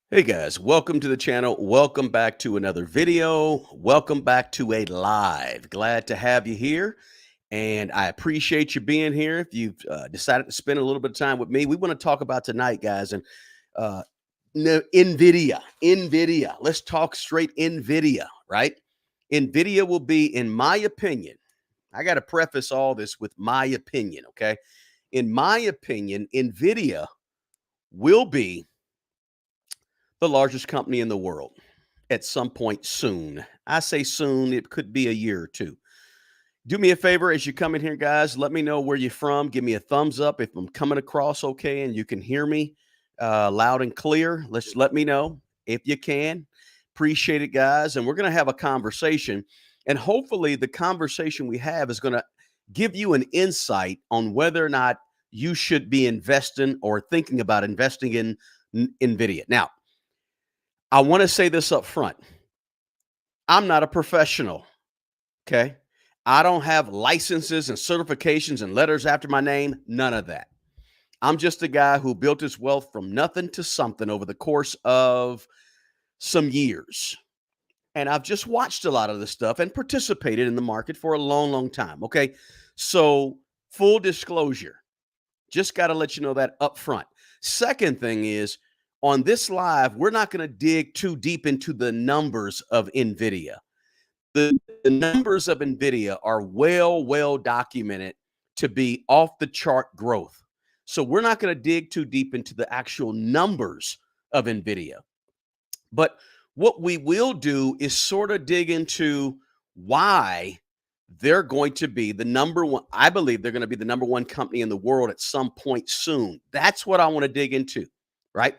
Hey guys, welcome to the channel. Welcome back to another video. Welcome back to a live. Glad to have you here. And I appreciate you being here. If you've decided to spend a little bit of time with me, we want to talk about tonight, guys. And uh, Nvidia. Nvidia. Let's talk straight Nvidia, right? Nvidia will be, in my opinion, I got to preface all this with my opinion, okay? In my opinion, Nvidia will be the largest company in the world at some point soon. I say soon, it could be a year or two. Do me a favor as you come in here, guys. Let me know where you're from. Give me a thumbs up if I'm coming across okay and you can hear me loud and clear. Let me know if you can. Appreciate it, guys. And we're going to have a conversation. And hopefully, the conversation we have is going to give you an insight on whether or not you should be investing or thinking about investing in NVIDIA. Now, I want to say this up front. I'm not a professional. Okay. I don't have licenses and certifications and letters after my name. None of that. I'm just a guy who built his wealth from nothing to something over the course of some years. And I've just watched a lot of this stuff and participated in the market for a long, long time. Okay. So, full disclosure, just got to let you know that up front. Second thing is, on this live, we're not going to dig too deep into the numbers of NVIDIA. The numbers of NVIDIA are well documented to be off the chart growth. So we're not going to dig too deep into the actual numbers of NVIDIA. But what we will do is sort of dig into why they're going to be the number one. I believe they're going to be the number one company in the world at some point soon. That's what I want to dig into, right?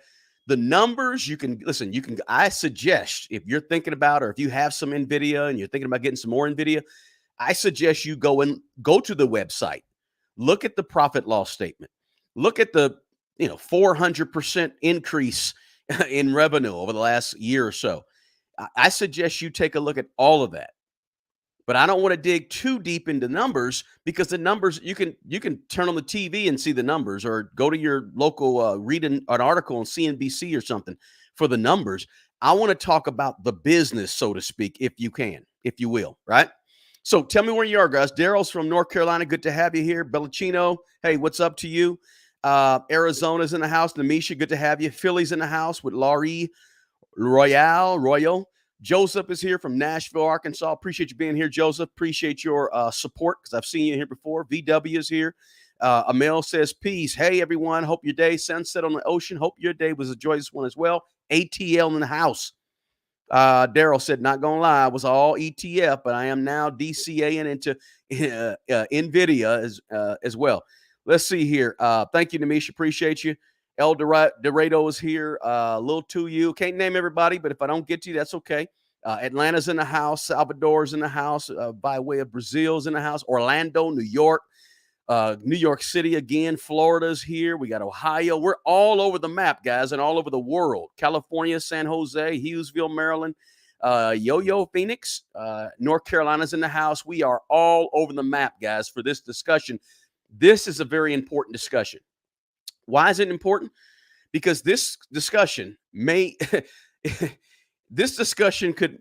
The numbers you can listen, I suggest if you're thinking about or if you have some Nvidia and you're thinking about getting some more Nvidia, I suggest you go to the website, look at the profit loss statement, look at the 400% increase in revenue over the last year or so. I suggest you take a look at all of that. But I don't want to dig too deep into numbers because the numbers you can turn on the TV and see the numbers, or go to your local read an article on CNBC or something for the numbers. I want to talk about the business, so to speak, if you can, if you will, right? So tell me where you are, guys. Daryl's from North Carolina. Good to have you here. Bellacino, hey, what's up to you? Arizona's in the house. Namisha, good to have you. Philly's in the house with Laurie Royal. Joseph is here from Nashville, Arkansas. Appreciate you being here, Joseph. Appreciate your support because I've seen you here before. VW is here. Amel says, peace. Hey, everyone. Hope your day, sunset on the ocean. Hope your day was a joyous one as well. ATL in the house. Daryl said, not going to lie, I was all ETF, but I am now DCAing into NVIDIA as well. Let's see here. Thank you, Namisha. Appreciate you. El Dorado is here. Lil to you. Can't name everybody, but if I don't get to you, that's okay. Atlanta's in the house. Salvador's in the house. By way of Brazil's in the house. Orlando, New York. New York City again. Florida's here. We got Ohio. We're all over the map, guys, and all over the world. California, San Jose, Hughesville, Maryland, Yo-Yo, Phoenix, North Carolina's in the house. We are all over the map, guys, for this discussion. This is a very important discussion. Why is it important? Because this discussion this discussion could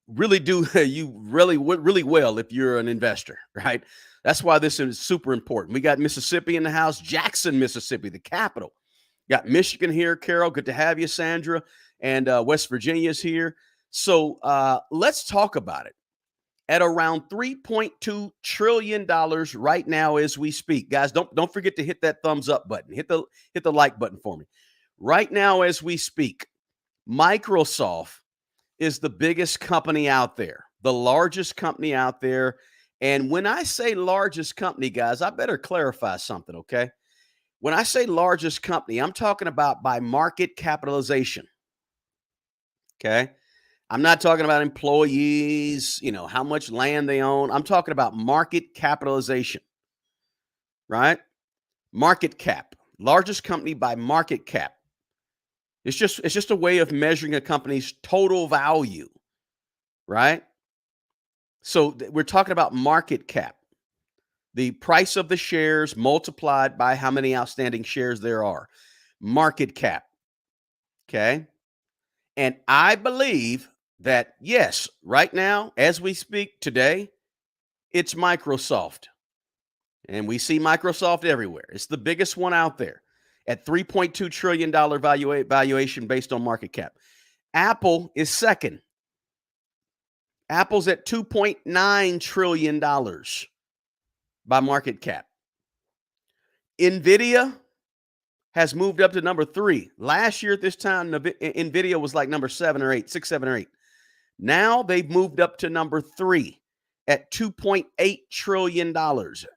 really do you really well if you're an investor, right? That's why this is super important. We got Mississippi in the house, Jackson, Mississippi, the capital. Got Michigan here, Carol. Good to have you, Sandra. And West Virginia's here. So let's talk about it. At around $3.2 trillion right now as we speak. Guys, don't forget to hit that thumbs up button. Hit the like button for me. Right now as we speak, Microsoft is the biggest company out there, the largest company out there. And when I say largest company, guys, I better clarify something, okay? When I say largest company, I'm talking about by market capitalization, okay? I'm not talking about employees, how much land they own. I'm talking about market capitalization, right? Market cap, largest company by market cap. It's just a way of measuring a company's total value, right? So we're talking about market cap, the price of the shares multiplied by how many outstanding shares there are. Market cap. Okay. And I believe that, yes, right now, as we speak today, it's Microsoft. And we see Microsoft everywhere. It's the biggest one out there at $3.2 trillion valuation based on market cap. Apple is second. Apple's at $2.9 trillion by market cap. Nvidia has moved up to number 3. Last year at this time, Nvidia was like number 7 or 8, 6, 7, or 8. Now they've moved up to number 3 at $2.8 trillion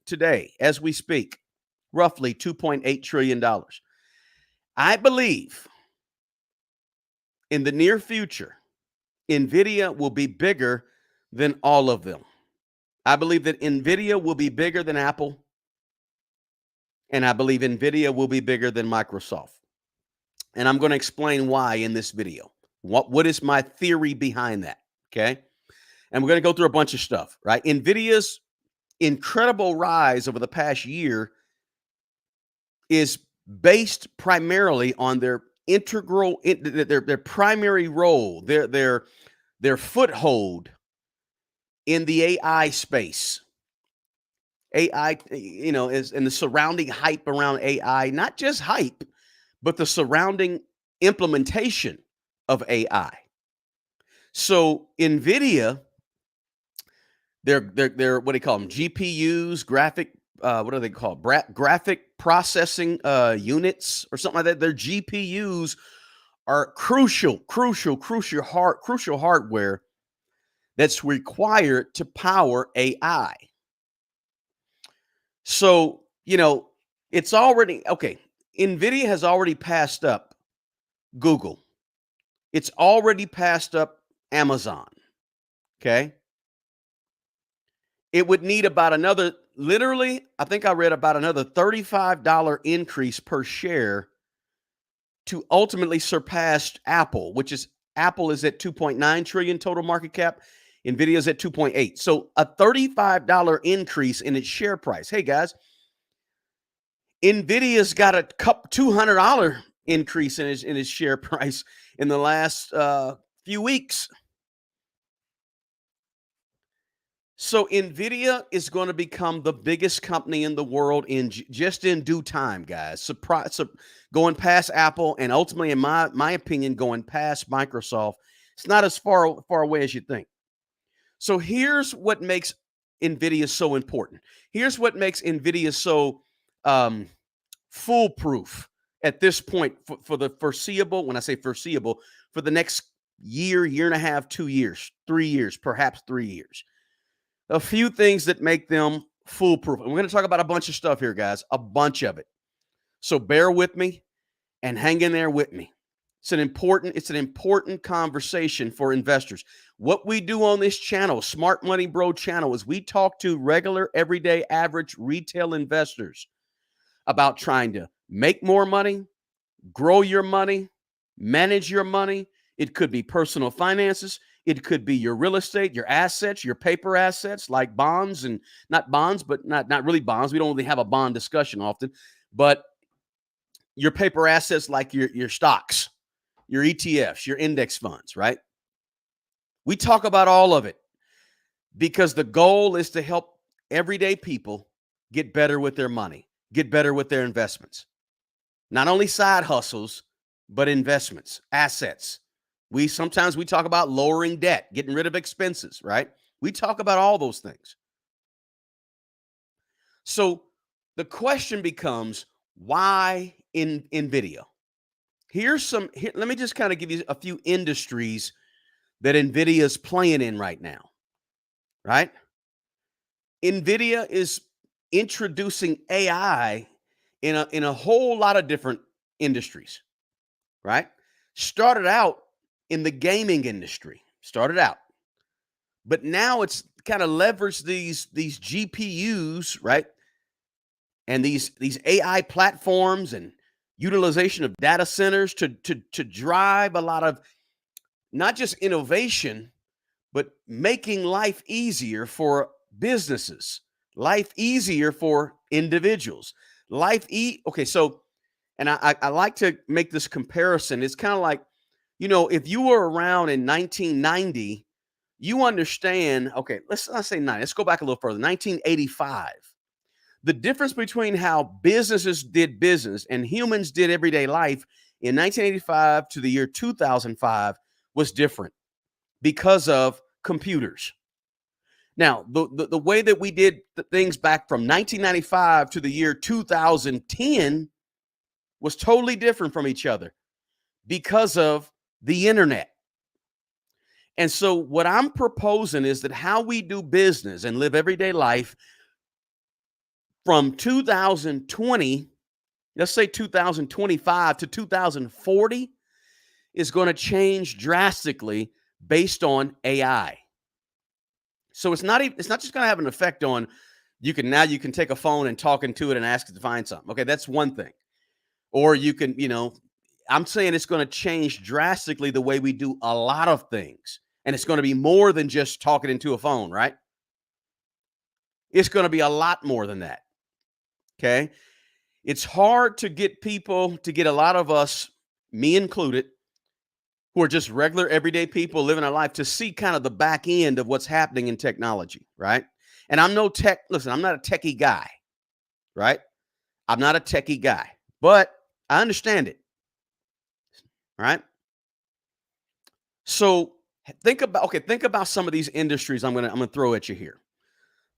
today as we speak, roughly $2.8 trillion. I believe in the near future, Nvidia will be bigger than all of them. I believe that Nvidia will be bigger than Apple, and I believe Nvidia will be bigger than Microsoft. And I'm going to explain why in this video. What is my theory behind that? Okay. And we're going to go through a bunch of stuff, right? Nvidia's incredible rise over the past year is based primarily on their their primary role, their foothold in the AI space. AI, is in the surrounding hype around AI, not just hype, but the surrounding implementation of AI. So Nvidia, they're what do you call them? GPUs, what are they called? Graphic processing units or something like that. Their GPUs are crucial hardware that's required to power AI. So, it's already okay. Nvidia has already passed up Google. It's already passed up Amazon. Okay. It would need about another, literally, I think I read about another $35 increase per share to ultimately surpass Apple, Apple is at 2.9 trillion total market cap. Nvidia is at 2.8. So a $35 increase in its share price. Hey guys, Nvidia's got a $200 increase in its share price in the last few weeks. So Nvidia is going to become the biggest company in the world just in due time, guys. Going past Apple and ultimately, in my opinion, going past Microsoft. It's not as far away as you think. So here's what makes Nvidia so important. Here's what makes Nvidia so foolproof at this point for the foreseeable. When I say foreseeable, for the next year and a half, 2 years, 3 years, perhaps 3 years. A few things that make them foolproof. And we're going to talk about a bunch of stuff here, guys, a bunch of it. So bear with me and hang in there with me. It's an important conversation for investors. What we do on this channel, Smart Money Bro channel, is we talk to regular, everyday, average retail investors about trying to make more money, grow your money, manage your money. It could be personal finances. It could be your real estate, your assets, your paper assets like bonds, and not bonds, but not really bonds. We don't really have a bond discussion often, but your paper assets like your stocks, your ETFs, your index funds, right? We talk about all of it because the goal is to help everyday people get better with their money, get better with their investments. Not only side hustles, but investments, assets. Sometimes we talk about lowering debt, getting rid of expenses, right? We talk about all those things. So the question becomes, why in Nvidia? Let me just kind of give you a few industries that Nvidia is playing in right now, right? Nvidia is introducing AI in a whole lot of different industries, right? Started out in the gaming industry, but now it's kind of leveraged these GPUs, right? And these AI platforms and utilization of data centers to drive a lot of not just innovation, but making life easier for businesses, life easier for individuals. Okay, so And I like to make this comparison. It's kind of like, if you were around in 1990, you understand. Okay, let's not say 90. Let's go back a little further. 1985. The difference between how businesses did business and humans did everyday life in 1985 to the year 2005 was different because of computers. Now, the way that we did things back from 1995 to the year 2010 was totally different from each other because of the internet. And so what I'm proposing is that how we do business and live everyday life from 2020, let's say 2025 to 2040, is going to change drastically based on AI. So it's not just going to have an effect on you can take a phone and talk into it and ask it to find something. Okay, that's one thing. Or you can, I'm saying it's going to change drastically the way we do a lot of things. And it's going to be more than just talking into a phone, right? It's going to be a lot more than that. Okay. It's hard to get a lot of us, me included, who are just regular everyday people living our life to see kind of the back end of what's happening in technology, right? And I'm not a techie guy, right? I'm not a techie guy, but I understand it, right? So think about some of these industries I'm gonna throw at you here.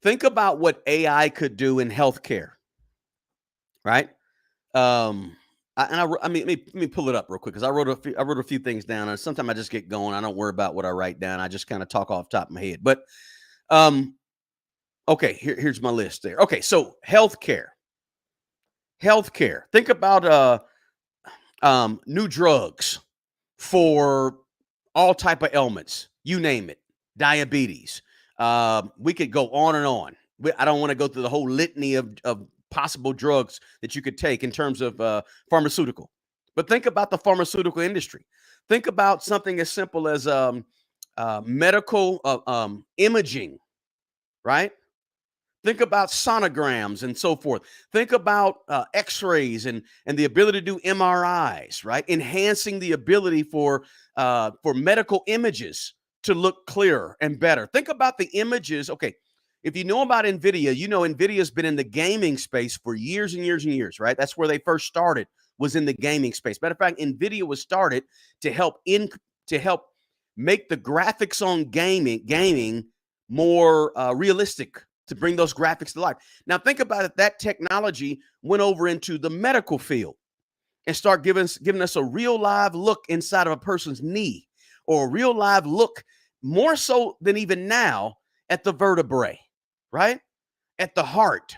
Think about what AI could do in healthcare, right? I mean, let me pull it up real quick because I wrote a few things down, and sometimes I just get going. I don't worry about what I write down. I just kind of talk off the top of my head. But um, okay, here's my list there. Okay, so healthcare. Think about new drugs for all type of ailments, you name it, diabetes. We could go on and on. I don't want to go through the whole litany of possible drugs that you could take in terms of pharmaceutical. But think about the pharmaceutical industry. Think about something as simple as medical imaging, right? Think about sonograms and so forth. Think about X-rays and the ability to do MRIs, right? Enhancing the ability for medical images to look clearer and better. Think about the images. Okay, if you know about Nvidia, you know Nvidia's been in the gaming space for years and years and years, right? That's where they first started, was in the gaming space. Matter of fact, Nvidia was started to help make the graphics on gaming more realistic, to bring those graphics to life. Now think about it, that technology went over into the medical field and start giving us a real live look inside of a person's knee, or a real live look, more so than even now, at the vertebrae, right? At the heart.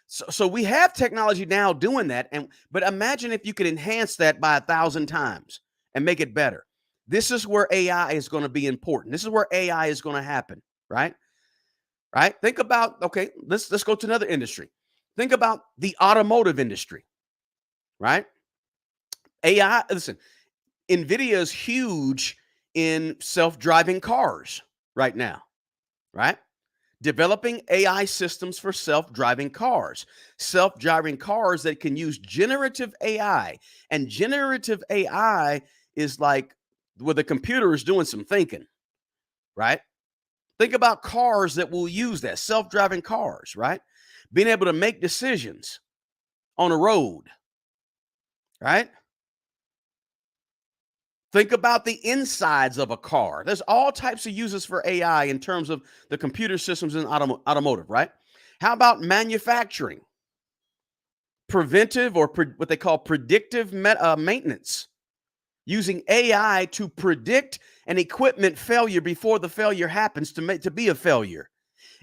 So we have technology now doing that. But imagine if you could enhance that by 1,000 times and make it better. This is where AI is going to be important. This is where AI is going to happen, right? Right? Think about, okay, let's go to another industry. Think about the automotive industry, right? AI, listen, Nvidia is huge in self-driving cars right now, right? Developing AI systems for self-driving cars that can use generative AI. And generative AI is like where the computer is doing some thinking, right? Think about cars that will use that, self-driving cars, right? Being able to make decisions on a road, right? Think about the insides of a car. There's all types of uses for AI in terms of the computer systems in automotive, right? How about manufacturing? Preventive, or what they call predictive maintenance, using AI to predict an equipment failure before the failure happens to be a failure.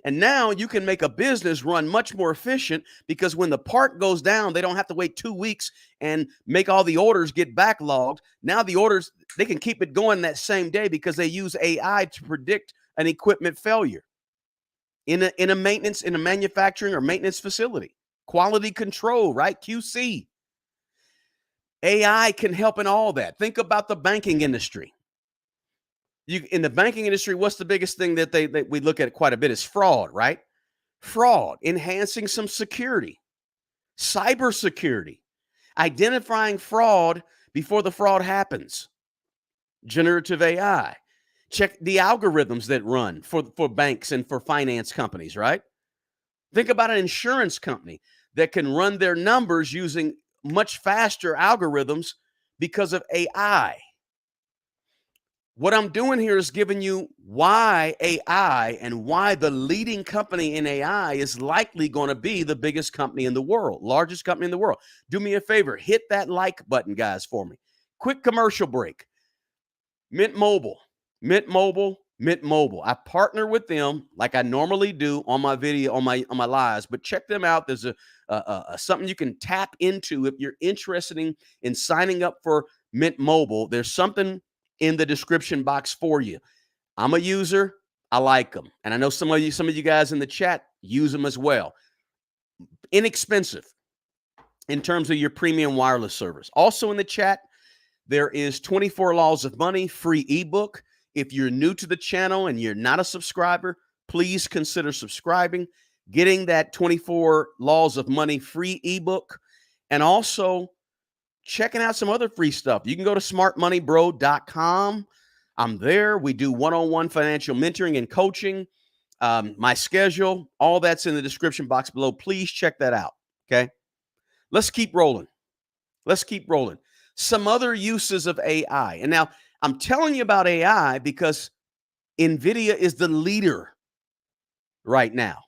And now you can make a business run much more efficient, because when the part goes down, they don't have to wait 2 weeks and make all the orders get backlogged. Now the orders, they can keep it going that same day because they use AI to predict an equipment failure in a manufacturing or maintenance facility. Quality control, right? QC. AI can help in all that. Think about the banking industry. In the banking industry, what's the biggest thing that we look at quite a bit is fraud, right? Fraud, enhancing some security, cybersecurity. identifying fraud before the fraud happens. Generative AI. Check the algorithms that run for banks and for finance companies, right? Think about an insurance company that can run their numbers using much faster algorithms because of AI. What I'm doing here is giving you why AI and why the leading company in AI is likely going to be the biggest company in the world, largest company in the world. Do me a favor, hit that like button, guys, for me. Quick commercial break. Mint Mobile, Mint Mobile, Mint Mobile. I partner with them like I normally do on my video, on my lives, but check them out. There's a something you can tap into if you're interested in signing up for Mint Mobile. There's something in the description box for you. I'm a user. I like them. And I know some of you guys in the chat use them as well. Inexpensive in terms of your premium wireless service. Also in the chat, there is 24 Laws of Money, free ebook. If you're new to the channel and you're not a subscriber, please consider subscribing, getting that 24 Laws of Money free ebook, and also checking out some other free stuff. You can go to smartmoneybro.com. I'm there. We do one-on-one financial mentoring and coaching. My schedule, all that's in the description box below. Please check that out. Okay. Let's keep rolling. Let's keep rolling. Some other uses of AI. And now I'm telling you about AI because Nvidia is the leader right now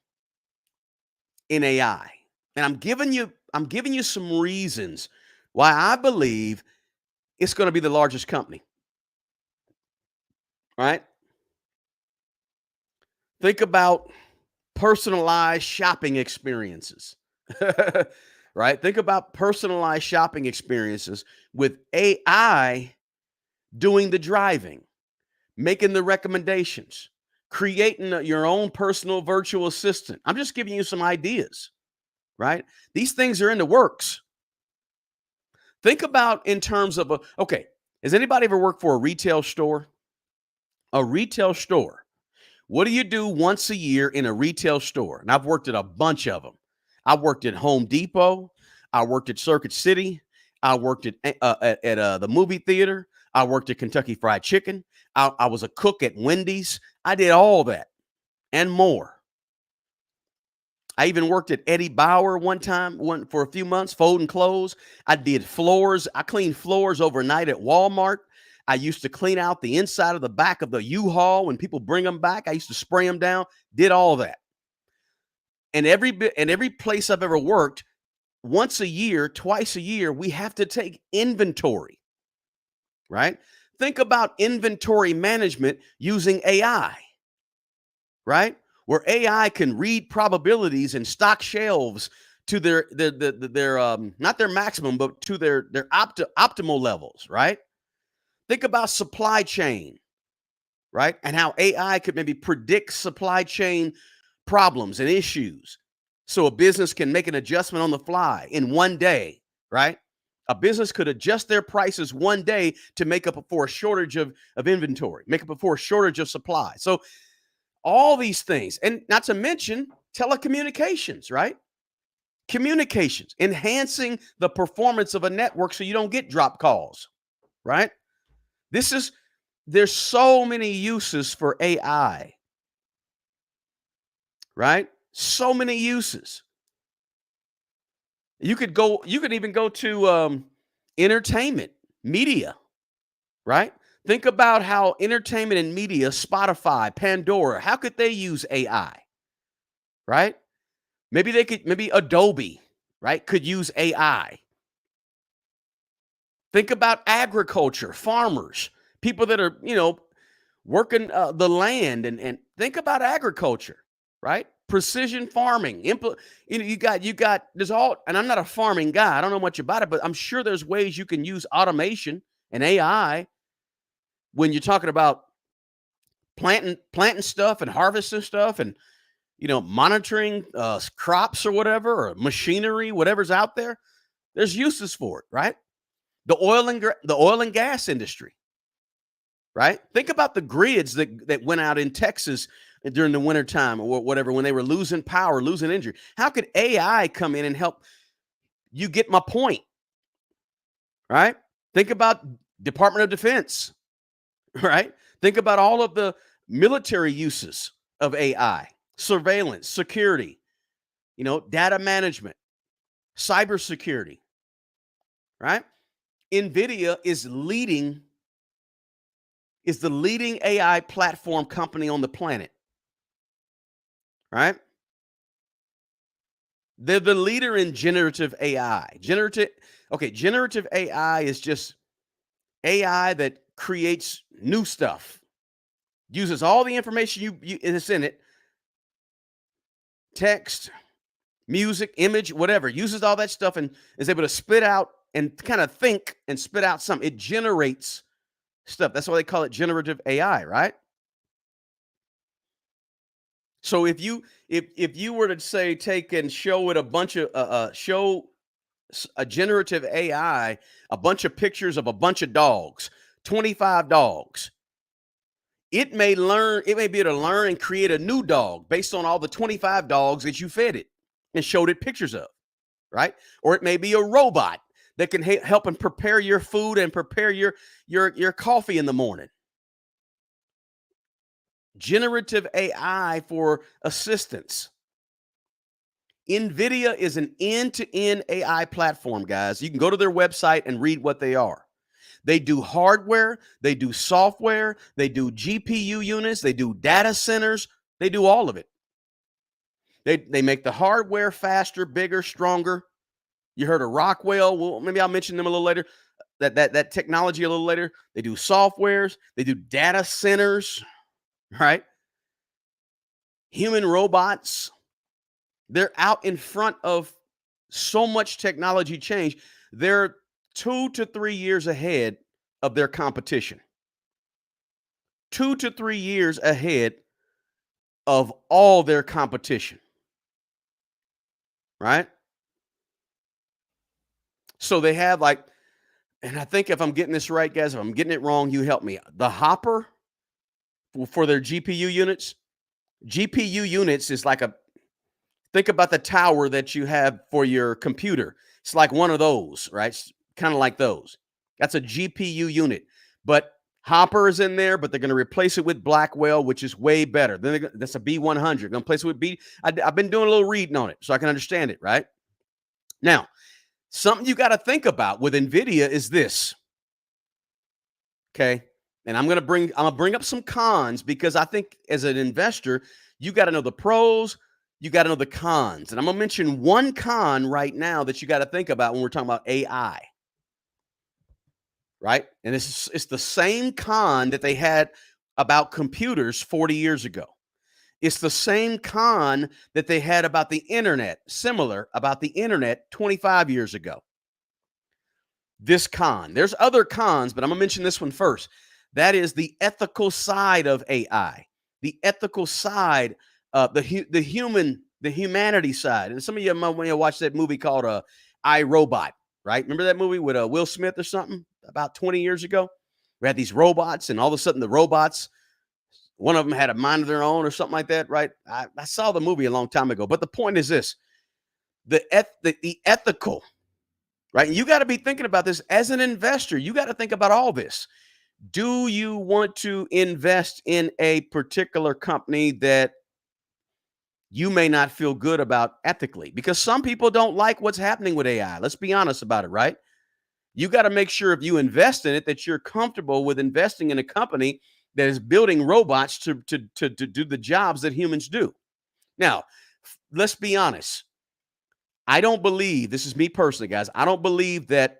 in AI. And I'm giving you some reasons why I believe it's going to be the largest company. Right? Think about personalized shopping experiences. Right? Think about personalized shopping experiences with AI doing the driving, making the recommendations, creating your own personal virtual assistant. I'm just giving you some ideas, right? These things are in the works. Think about in terms of okay, has anybody ever worked for a retail store? A retail store. What do you do once a year in a retail store? And I've worked at a bunch of them. I worked at Home Depot. I worked at Circuit City. I worked at the movie theater. I worked at Kentucky Fried Chicken. I was a cook at Wendy's. I did all that and more. I even worked at Eddie Bauer for a few months, folding clothes. I did floors. I cleaned floors overnight at Walmart. I used to clean out the inside of the back of the U-Haul when people bring them back. I used to spray them down, did all that. And every place I've ever worked, once a year, twice a year, we have to take inventory, right? Think about inventory management using AI, right? Where AI can read probabilities and stock shelves to their not their maximum, but to their optimal levels, right? Think about supply chain, right? And how AI could maybe predict supply chain problems and issues so a business can make an adjustment on the fly in one day, right? A business could adjust their prices one day to make up for a shortage of inventory, make up for a shortage of supply. So all these things, and not to mention telecommunications, right? Communications, enhancing the performance of a network so you don't get drop calls, right? There's so many uses for AI, right? So many uses. You could even go to entertainment, media, right? Think about how entertainment and media, Spotify, Pandora, how could they use AI, right? Maybe Adobe, right, could use AI. Think about agriculture, farmers, people that are, working the land and think about agriculture, right? Precision farming. You got there's all, and I'm not a farming guy. I don't know much about it, but I'm sure there's ways you can use automation and AI when you're talking about planting stuff and harvesting stuff and monitoring crops or whatever, or machinery, whatever's out there. There's uses for it, right? The oil and gas industry, right? Think about the grids that went out in Texas during the wintertime or whatever, when they were losing power, losing energy. How could AI come in and help? You get my point. right? Think about Department of Defense, right? Think about all of the military uses of AI, surveillance, security, data management, cybersecurity, right? Nvidia is the leading AI platform company on the planet, right? They're the leader in generative AI. Generative AI is just AI that creates new stuff, uses all the information it's in it, text, music, image, whatever, uses all that stuff and is able to spit out and kind of think and spit out something. It generates stuff. That's why they call it generative AI, right? So if you were to say take and show it a bunch of show a generative AI a bunch of pictures of a bunch of dogs, 25 dogs, it may be able to learn and create a new dog based on all the 25 dogs that you fed it and showed it pictures of, right? Or it may be a robot that can help and prepare your food and prepare your coffee in the morning. Generative AI for assistance. Nvidia is an end-to-end AI platform, guys. You can go to their website and read what they are. They do hardware, they do software, they do GPU units, they do data centers, they do all of it. They make the hardware faster, bigger, stronger. You heard of Rockwell. Well, maybe I'll mention them a little later. That technology a little later. They do softwares, they do data centers, right? Human robots. They're out in front of so much technology change. They're 2 to 3 years ahead of their competition. 2 to 3 years ahead of all their competition, right? So they have and I think if I'm getting this right, guys, if I'm getting it wrong, you help me. The Hopper for their GPU units. GPU units is think about the tower that you have for your computer. It's like one of those, right? Kind of like those. That's a GPU unit. But Hopper is in there, but they're going to replace it with Blackwell, which is way better. Then that's a B100. Going to replace it with I've been doing a little reading on it so I can understand it, right? Now, something you got to think about with Nvidia is this. Okay? And I'm going to bring up some cons because I think as an investor, you got to know the pros, you got to know the cons. And I'm going to mention one con right now that you got to think about when we're talking about AI. Right? And it's the same con that they had about computers 40 years ago. It's the same con that they had about the internet, similar about the internet 25 years ago. This con. There's other cons, but I'm going to mention this one first. That is the ethical side of AI. The ethical side, the humanity side. And some of you might want to watch that movie called I, Robot, right? Remember that movie with Will Smith or something about 20 years ago? We had these robots, and all of a sudden the robots, one of them had a mind of their own or something like that, right? I saw the movie a long time ago. But the point is this, the ethical, right? And you got to be thinking about this as an investor. You got to think about all this. Do you want to invest in a particular company that you may not feel good about ethically? Because some people don't like what's happening with AI. Let's be honest about it, right? You got to make sure if you invest in it that you're comfortable with investing in a company that is building robots to do the jobs that humans do. Now, let's be honest. I don't believe, this is me personally, guys, I don't believe that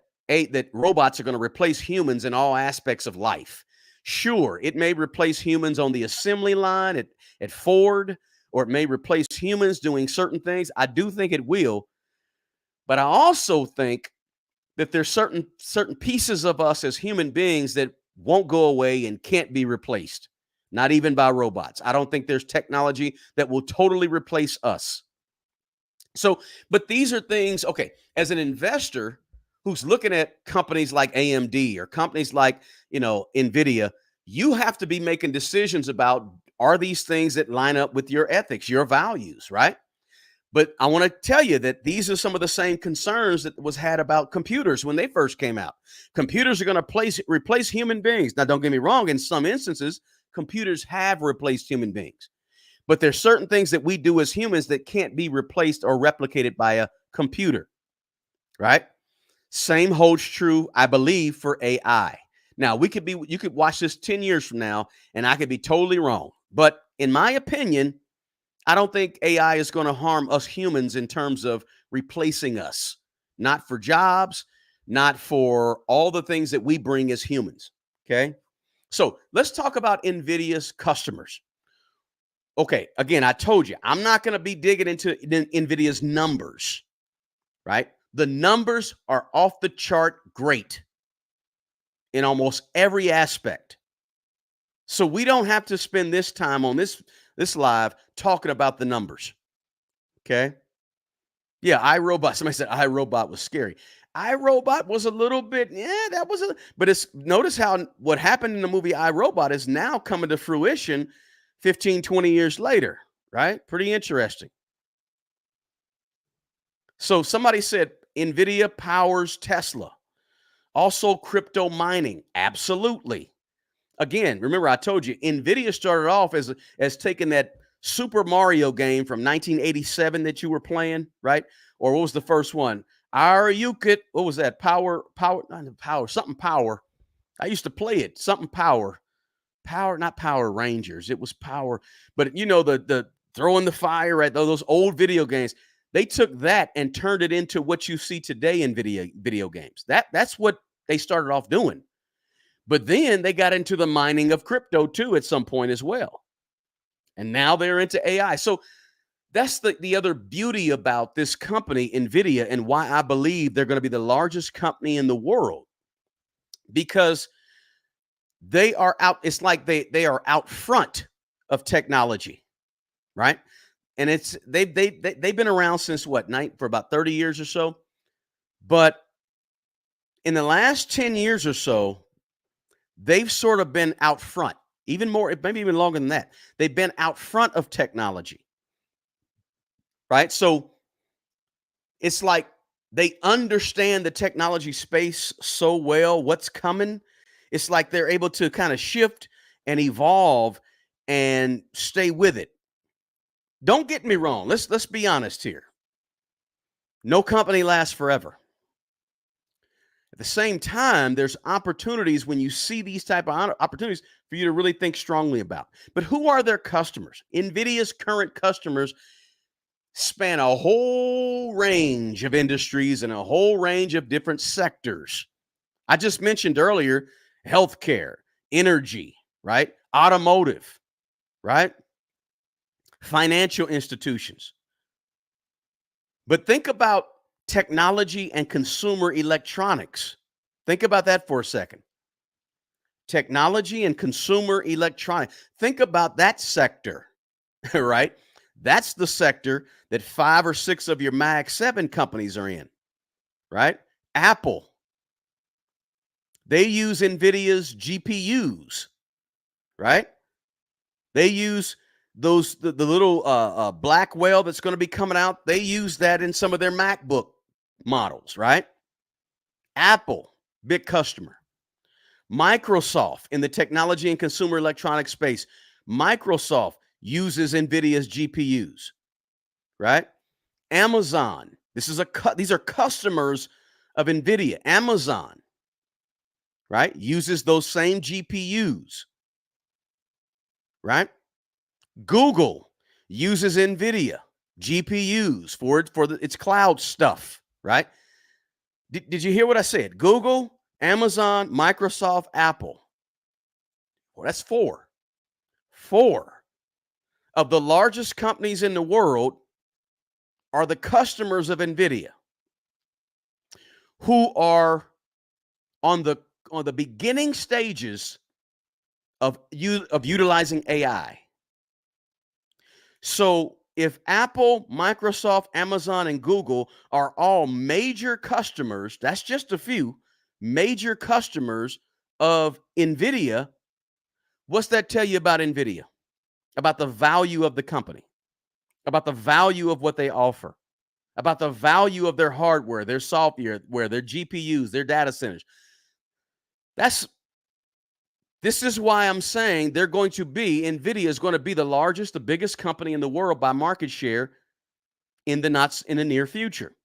robots are going to replace humans in all aspects of life. Sure, it may replace humans on the assembly line at Ford, or it may replace humans doing certain things. I do think it will. But I also think that there's certain pieces of us as human beings that won't go away and can't be replaced, not even by robots. I don't think there's technology that will totally replace us. So, but these are things, okay, as an investor who's looking at companies like AMD or companies like, Nvidia, you have to be making decisions about, are these things that line up with your ethics, your values, right? But I want to tell you that these are some of the same concerns that was had about computers when they first came out. Computers are going to replace human beings. Now, don't get me wrong, in some instances, computers have replaced human beings. But there's certain things that we do as humans that can't be replaced or replicated by a computer, right? Same holds true, I believe, for AI. Now, you could watch this 10 years from now, and I could be totally wrong. But in my opinion, I don't think AI is going to harm us humans in terms of replacing us, not for jobs, not for all the things that we bring as humans. Okay. So let's talk about NVIDIA's customers. Okay. Again, I told you, I'm not going to be digging into NVIDIA's numbers, right? The numbers are off the chart great in almost every aspect. So we don't have to spend this time on this live talking about the numbers. Okay. Yeah, iRobot. Somebody said iRobot was scary. iRobot was a little bit, yeah, that was but it's notice how what happened in the movie iRobot is now coming to fruition 15, 20 years later, right? Pretty interesting. So somebody said Nvidia powers Tesla. Also crypto mining. Absolutely. Again, remember I told you Nvidia started off as taking that Super Mario game from 1987 that you were playing, right? Or what was the first one? What was that? Not power, something power. I used to play it. Something power, not Power Rangers. It was power, but you know the throwing the fire at those old video games. They took that and turned it into what you see today in video games. That's what they started off doing. But then they got into the mining of crypto too at some point as well. And now they're into AI. So that's the other beauty about this company, Nvidia, and why I believe they're going to be the largest company in the world, because they are out. It's like they are out front of technology, right? And they've been around since what, for about 30 years or so. But in the last 10 years or so, they've sort of been out front, even more, maybe even longer than that. They've been out front of technology, right? So it's like they understand the technology space so well, what's coming. It's like they're able to kind of shift and evolve and stay with it. Don't get me wrong. Let's be honest here. No company lasts forever. At the same time, there's opportunities when you see these type of opportunities for you to really think strongly about. But who are their customers? NVIDIA's current customers span a whole range of industries and a whole range of different sectors. I just mentioned earlier healthcare, energy, right? Automotive, right? Financial institutions. But think about technology and consumer electronics. Think about that for a second. Technology and consumer electronics. Think about that sector, right? That's the sector that 5 or 6 of your Mag 7 companies are in, right? Apple, they use NVIDIA's GPUs, right? They use the little black whale that's going to be coming out. They use that in some of their MacBook models, right? Apple, big customer. Microsoft in the technology and consumer electronics space. Microsoft uses NVIDIA's GPUs, right? Amazon. These are customers of NVIDIA. Amazon, right, uses those same GPUs, right? Google uses NVIDIA GPUs for its cloud stuff, right? Did you hear what I said? Google, Amazon, Microsoft, Apple. Well, that's 4. 4 of the largest companies in the world are the customers of NVIDIA, who are on the beginning stages of utilizing AI. So if Apple, Microsoft, Amazon, and Google are all major customers, that's just a few major customers of NVIDIA, what's that tell you about NVIDIA? About the value of the company? about the value of what they offer, about the value of their hardware, their software, their GPUs, their data centers. That's This is why I'm saying Nvidia is going to be the largest, the biggest company in the world by market share in the near future.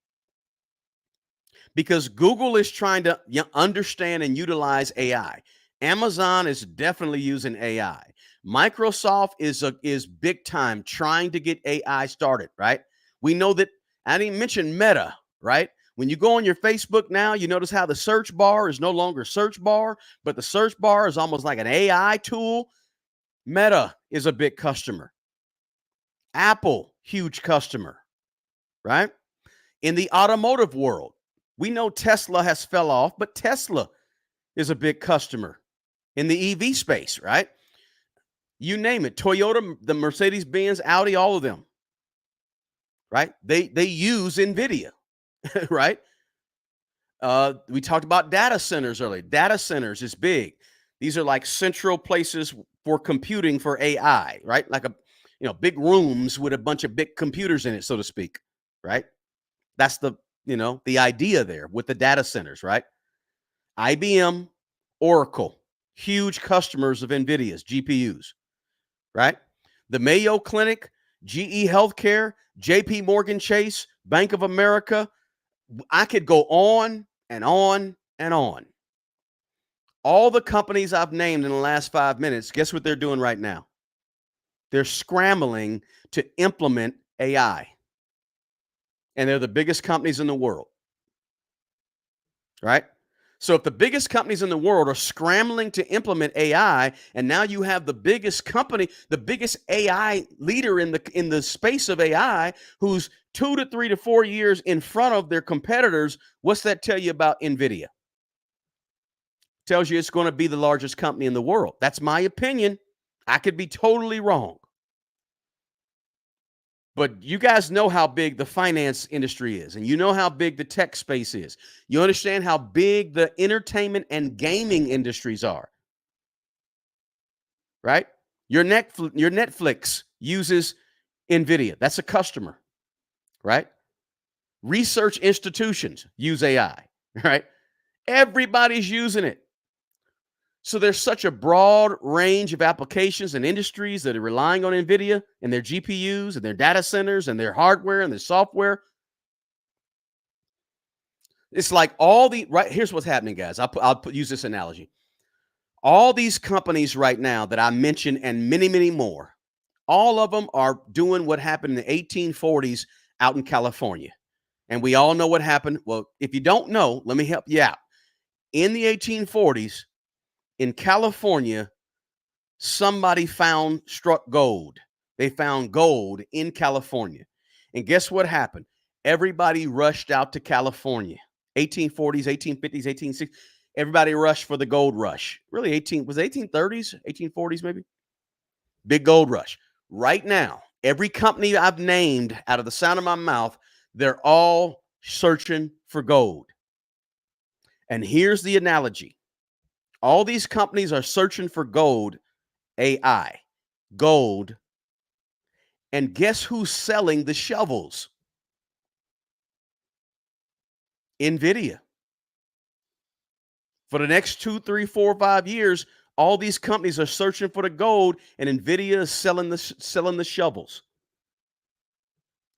Because Google is trying to understand and utilize AI. Amazon is definitely using AI. Microsoft is big time trying to get AI started, right? We know that. I didn't mention Meta, right? When you go on your Facebook now, you notice how the search bar is no longer search bar, but the search bar is almost like an AI tool. Meta is a big customer. Apple, huge customer, right? In the automotive world, we know Tesla has fell off, but Tesla is a big customer in the EV space, right? You name it, Toyota, the Mercedes-Benz, Audi, all of them, right? They use Nvidia, right? We talked about data centers earlier. Data centers is big. These are like central places for computing for AI, right? Like big rooms with a bunch of big computers in it, so to speak, right? That's the idea there with the data centers, right? IBM, Oracle, huge customers of NVIDIA's GPUs, right? The Mayo Clinic, GE Healthcare, JP Morgan Chase, Bank of America. I could go on and on and on. All the companies I've named in the last 5 minutes, guess what they're doing right now? They're scrambling to implement AI. And they're the biggest companies in the world, right? So if the biggest companies in the world are scrambling to implement AI, and now you have the biggest company, the biggest AI leader in the space of AI, who's 2 to 3 to 4 years in front of their competitors, what's that tell you about Nvidia? Tells you it's going to be the largest company in the world. That's my opinion. I could be totally wrong. But you guys know how big the finance industry is, and you know how big the tech space is. You understand how big the entertainment and gaming industries are, right? Your Netflix uses Nvidia. That's a customer, right? Research institutions use AI, right? Everybody's using it. So there's such a broad range of applications and industries that are relying on Nvidia and their GPUs and their data centers and their hardware and their software. It's like here's what's happening, guys. I'll use this analogy. All these companies right now that I mentioned and many, many more, all of them are doing what happened in the 1840s out in California. And we all know what happened. Well, if you don't know, let me help you out. In the 1840s in California, somebody struck gold. They found gold in California. And guess what happened? Everybody rushed out to California. 1840s, 1850s, 1860s. Everybody rushed for the gold rush. Really, 1830s, 1840s maybe? Big gold rush. Right now, every company I've named out of the sound of my mouth, they're all searching for gold. And here's the analogy. All these companies are searching for gold, AI, gold. And guess who's selling the shovels? Nvidia. For the next 2, 3, 4, 5 years, all these companies are searching for the gold, and Nvidia is selling the shovels.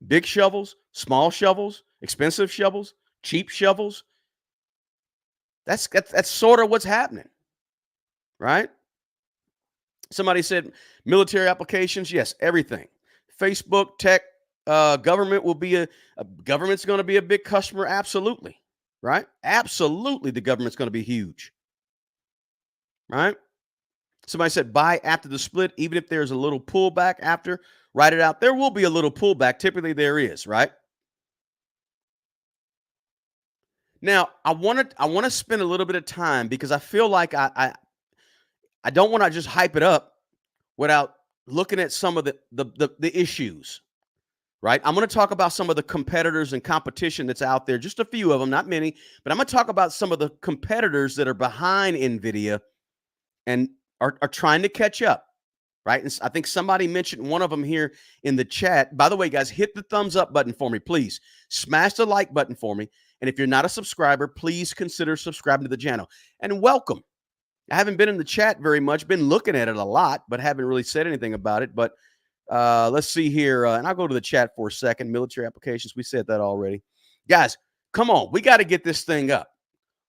Big shovels, small shovels, expensive shovels, cheap shovels. That's sort of what's happening, right? Somebody said military applications. Yes, everything. Facebook, tech, government government's going to be a big customer. Absolutely, right? Absolutely, the government's going to be huge, right? Somebody said buy after the split, even if there's a little pullback after, write it out. There will be a little pullback. Typically, there is, right? Now, I want to spend a little bit of time because I feel like I don't want to just hype it up without looking at some of the issues, right? I'm going to talk about some of the competitors and competition that's out there, just a few of them, not many, but I'm going to talk about some of the competitors that are behind Nvidia and are trying to catch up. right? And I think somebody mentioned one of them here in the chat. By the way, guys, hit the thumbs up button for me, please. Smash the like button for me. And if you're not a subscriber, please consider subscribing to the channel. And welcome. I haven't been in the chat very much, been looking at it a lot, but haven't really said anything about it. But let's see here. And I'll go to the chat for a second. Military applications, we said that already. Guys, come on. We got to get this thing up.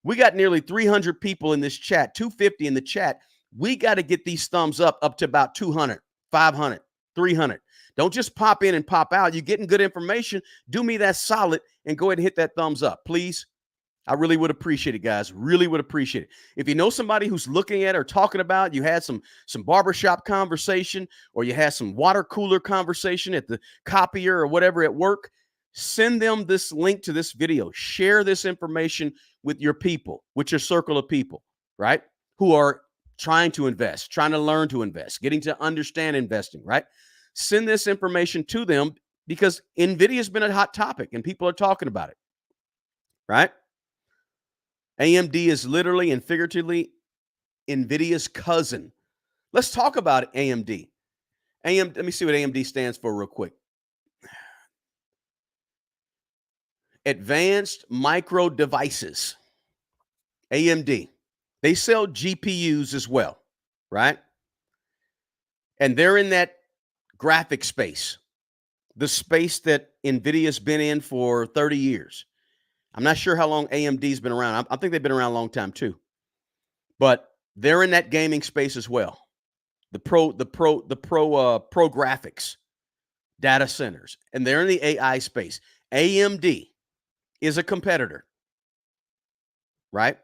We got nearly 300 people in this chat, 250 in the chat. We got to get these thumbs up to about 200, 500, 300. Don't just pop in and pop out. You're getting good information. Do me that solid and go ahead and hit that thumbs up, please. I really would appreciate it, guys. Really would appreciate it. If you know somebody who's looking at or talking about, you had some barbershop conversation, or you had some water cooler conversation at the copier or whatever at work, send them this link to this video. Share this information with your people, with your circle of people, right? Who are trying to invest, trying to learn to invest, getting to understand investing, right? Send this information to them because Nvidia has been a hot topic and people are talking about it, right? AMD is literally and figuratively Nvidia's cousin. Let's talk about AMD. Let me see what AMD stands for real quick. Advanced Micro Devices. AMD. They sell GPUs as well, right? And they're in that graphic space, the space that Nvidia's been in for 30 years. I'm not sure how long AMD's been around. I think they've been around a long time too. But they're in that gaming space as well. The pro graphics, data centers, and they're in the AI space. AMD is a competitor, right?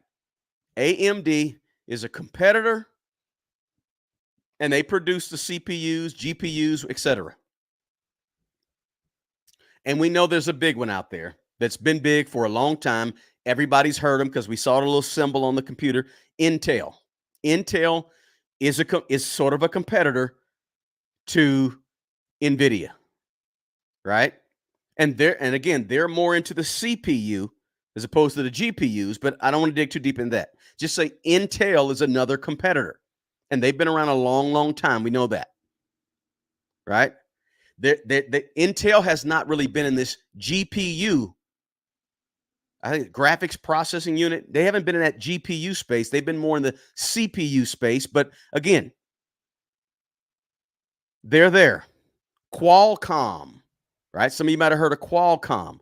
AMD is a competitor, and they produce the CPUs, GPUs, etc. And we know there's a big one out there that's been big for a long time. Everybody's heard them because we saw the little symbol on the computer. Intel. Intel is sort of a competitor to Nvidia, right? And again, they're more into the CPU as opposed to the GPUs, but I don't want to dig too deep in that. Just say Intel is another competitor, and they've been around a long, long time. We know that, right? Intel has not really been in this GPU, I think, graphics processing unit. They haven't been in that GPU space. They've been more in the CPU space. But again, they're there. Qualcomm, right? Some of you might have heard of Qualcomm.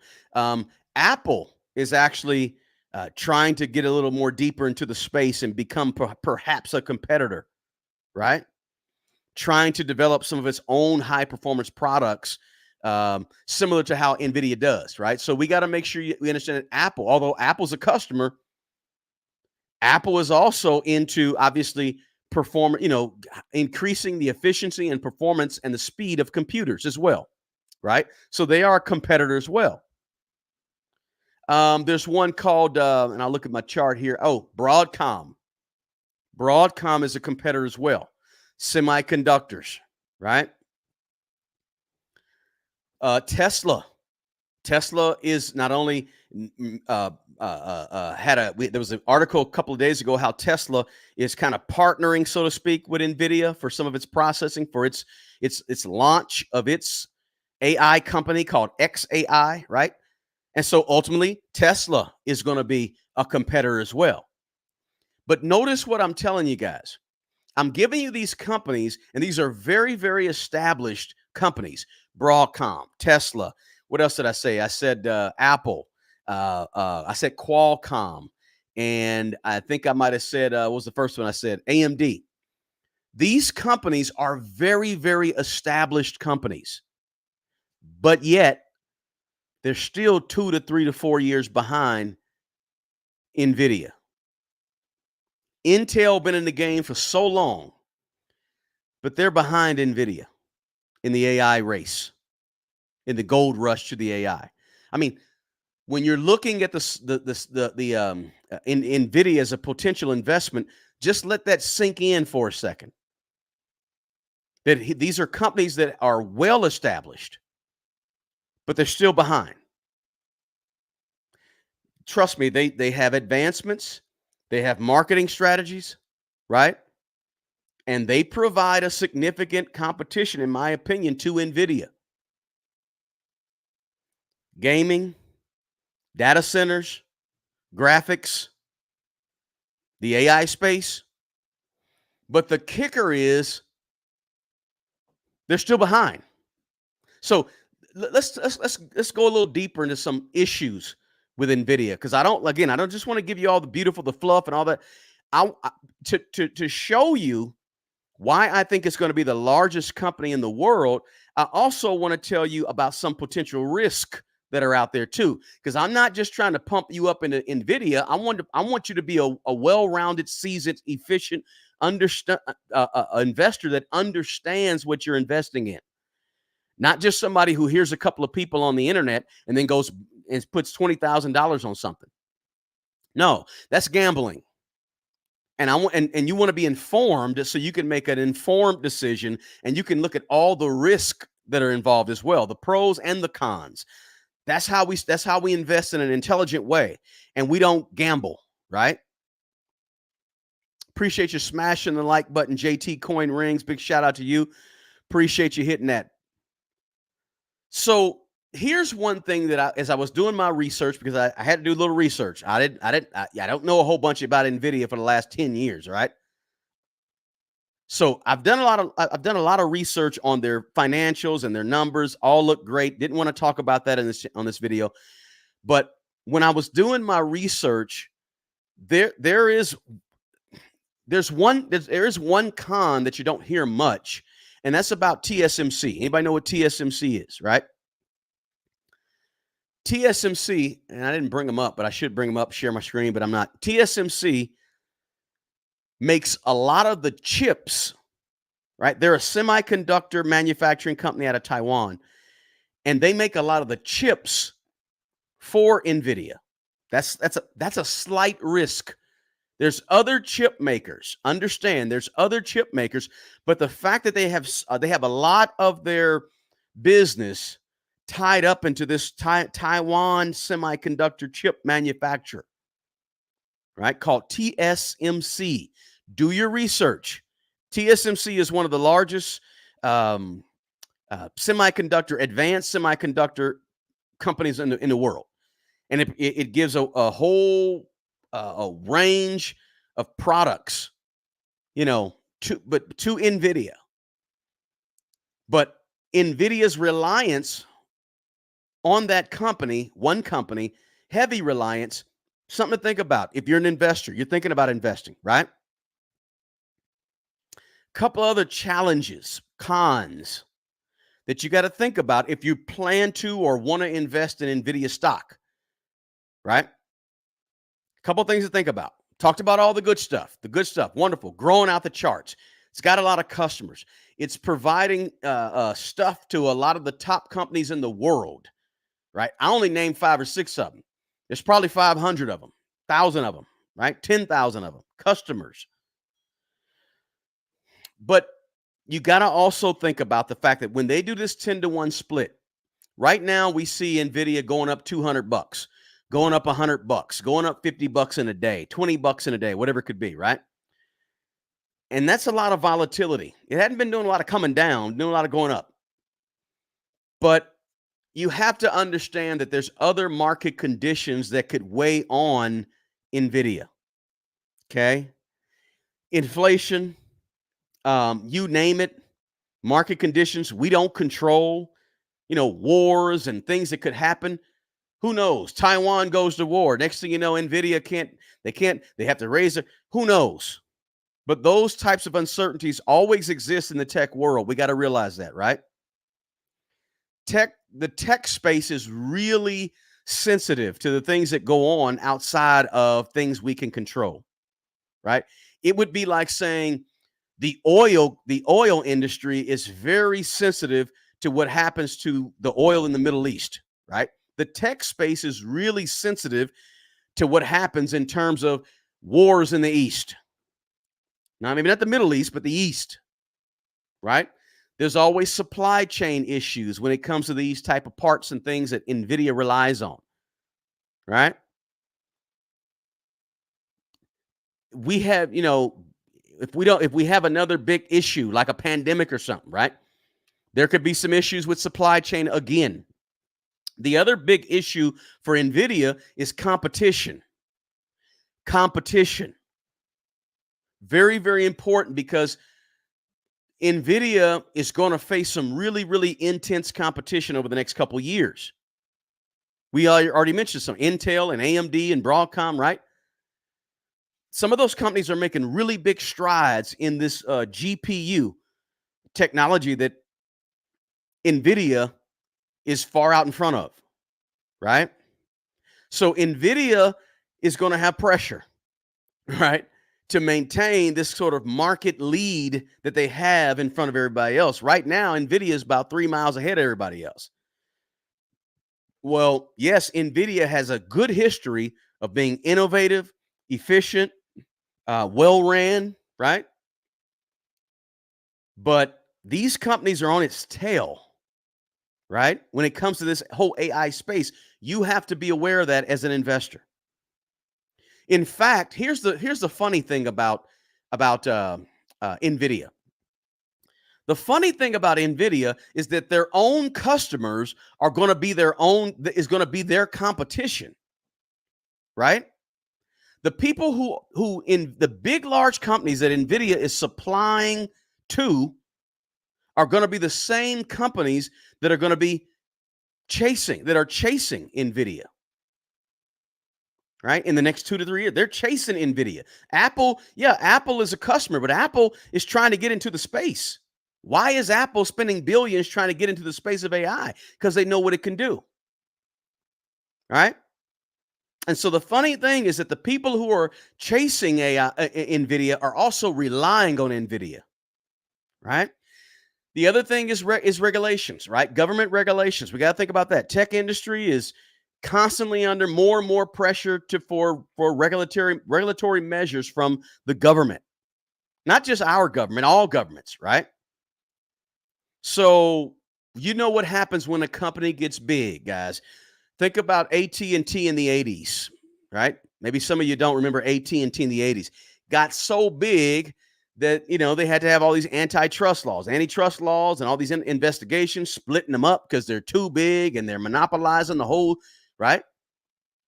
Apple is actually trying to get a little more deeper into the space and become perhaps a competitor, right? Trying to develop some of its own high performance products, similar to how Nvidia does, right? So we got to make sure we understand that Apple, although Apple's a customer, Apple is also into obviously increasing the efficiency and performance and the speed of computers as well, right? So they are a competitor as well. There's one called, and I'll look at my chart here. Oh, Broadcom. Broadcom is a competitor as well. Semiconductors, right? Tesla. Tesla is not only there was an article a couple of days ago how Tesla is kind of partnering, so to speak, with Nvidia for some of its processing for its launch of its AI company called XAI, right? And so ultimately, Tesla is going to be a competitor as well. But notice what I'm telling you guys. I'm giving you these companies, and these are very, very established companies. Broadcom, Tesla. What else did I say? I said Apple. I said Qualcomm. And I think I might have said, what was the first one I said? AMD. These companies are very, very established companies. But yet, they're still 2 to 3 to 4 years behind Nvidia. Intel been in the game for so long, but they're behind Nvidia in the AI race, in the gold rush to the AI. I mean, when you're looking at Nvidia as a potential investment, just let that sink in for a second. That these are companies that are well established, but they're still behind. Trust me, they have advancements, they have marketing strategies, right? and they provide a significant competition, in my opinion, to Nvidia. Gaming, data centers, graphics, the AI space. But the kicker is they're still behind. So let's go a little deeper into some issues with Nvidia, because I don't just want to give you all the beautiful, the fluff, and all that. I to show you why I think it's going to be the largest company in the world. I also want to tell you about some potential risk that are out there too, because I'm not just trying to pump you up into Nvidia. I want you to be a well-rounded, seasoned, efficient, understand investor that understands what you're investing in. Not just somebody who hears a couple of people on the internet and then goes and puts $20,000 on something. No, that's gambling. And and you want to be informed so you can make an informed decision, and you can look at all the risk that are involved as well, the pros and the cons. That's how we invest in an intelligent way, and we don't gamble, right? Appreciate you smashing the like button, JT Coin Rings. Big shout out to you. Appreciate you hitting that. So here's one thing that as I was doing my research, because I had to do a little research. I don't know a whole bunch about Nvidia for the last 10 years, right? So I've done a lot of research on their financials, and their numbers all look great. Didn't want to talk about that on this video, but when I was doing my research, there is one con that you don't hear much, and that's about TSMC. Anybody know what TSMC is, right? TSMC, and I didn't bring them up, but I should bring them up, share my screen, but I'm not. TSMC makes a lot of the chips, right? They're a semiconductor manufacturing company out of Taiwan, and they make a lot of the chips for Nvidia. That's a slight risk. There's other chip makers. Understand, there's other chip makers, but the fact that they have a lot of their business tied up into this Taiwan semiconductor chip manufacturer, right? Called TSMC. Do your research. TSMC is one of the largest advanced semiconductor companies in the world, and it gives a whole a range of products, to Nvidia. But Nvidia's reliance on that company, one company, heavy reliance, something to think about. If you're an investor, you're thinking about investing, right? Couple other challenges, cons that you got to think about if you plan to or want to invest in Nvidia stock, right? Couple things to think about. Talked about all the good stuff. Wonderful, growing out the charts. It's got a lot of customers. It's providing stuff to a lot of the top companies in the world, right? I only named 5 or 6 of them. There's probably 500 of them, 1,000 of them, right? 10,000 of them, customers. But you got to also think about the fact that when they do this 10-to-1 split, right now we see Nvidia going up $200, going up $100, going up $50 in a day, $20 in a day, whatever it could be, right? And that's a lot of volatility. It hadn't been doing a lot of coming down, doing a lot of going up. But you have to understand that there's other market conditions that could weigh on Nvidia. Okay? Inflation, you name it, market conditions we don't control, wars and things that could happen. Who knows? Taiwan goes to war. Next thing you know, Nvidia they have to raise it. Who knows? But those types of uncertainties always exist in the tech world. We got to realize that, right? The tech space is really sensitive to the things that go on outside of things we can control, right? It would be like saying the oil industry is very sensitive to what happens to the oil in the Middle East, right? The tech space is really sensitive to what happens in terms of wars in the East. Now, maybe not the Middle East, but the East, right? There's always supply chain issues when it comes to these type of parts and things that Nvidia relies on, right? We have, if we have another big issue like a pandemic or something, right? There could be some issues with supply chain again. The other big issue for Nvidia is competition. Competition. Very, very important because Nvidia is going to face some really, really intense competition over the next couple of years. We already mentioned some Intel and AMD and Broadcom, right? Some of those companies are making really big strides in this GPU technology that Nvidia is far out in front of, right? So Nvidia is going to have pressure, right, to maintain this sort of market lead that they have in front of everybody else. Right now, Nvidia is about 3 miles ahead of everybody else. Well, yes, Nvidia has a good history of being innovative, efficient, well ran, right? But these companies are on its tail, right? When it comes to this whole AI space, you have to be aware of that as an investor. In fact, here's the funny thing about Nvidia. The funny thing about Nvidia is that their own customers are going to be their competition, right? The people who in the big large companies that Nvidia is supplying to are going to be the same companies that are going to be chasing Nvidia, right? In the next 2 to 3 years, they're chasing Nvidia. Apple is a customer, but Apple is trying to get into the space. Why is Apple spending billions trying to get into the space of AI? Because they know what it can do, right? And so the funny thing is that the people who are chasing AI, Nvidia, are also relying on Nvidia, right? The other thing is regulations, right? Government regulations. We got to think about that. Tech industry is constantly under more and more pressure for regulatory measures from the government, not just our government, all governments, right? So you know what happens when a company gets big, guys. Think about AT&T in the 80s, right? Maybe some of you don't remember AT&T in the 80s. Got so big that, they had to have all these antitrust laws and all these investigations, splitting them up because they're too big and they're monopolizing the whole, right?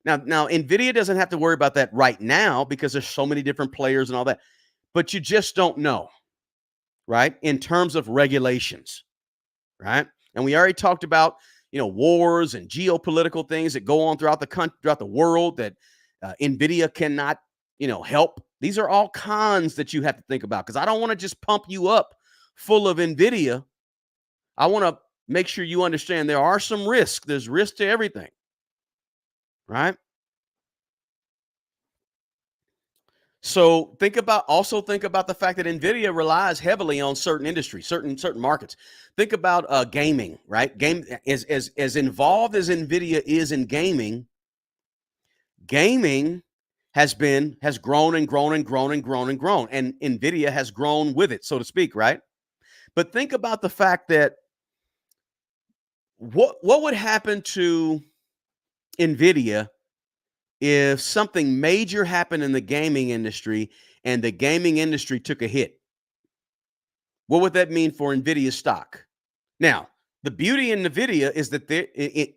Now, Nvidia doesn't have to worry about that right now because there's so many different players and all that, but you just don't know, right? In terms of regulations, right? And we already talked about, wars and geopolitical things that go on throughout the country, throughout the world that Nvidia cannot, help. These are all cons that you have to think about because I don't want to just pump you up full of Nvidia. I want to make sure you understand there are some risks. There's risk to everything, right? So think about the fact that Nvidia relies heavily on certain industries, certain markets. Think about gaming, right? Game as involved as Nvidia is in gaming has grown and grown and grown and grown and grown, and Nvidia has grown with it, so to speak, right? But think about the fact that what would happen to Nvidia if something major happened in the gaming industry and the gaming industry took a hit? What would that mean for Nvidia's stock? Now, the beauty in Nvidia is that the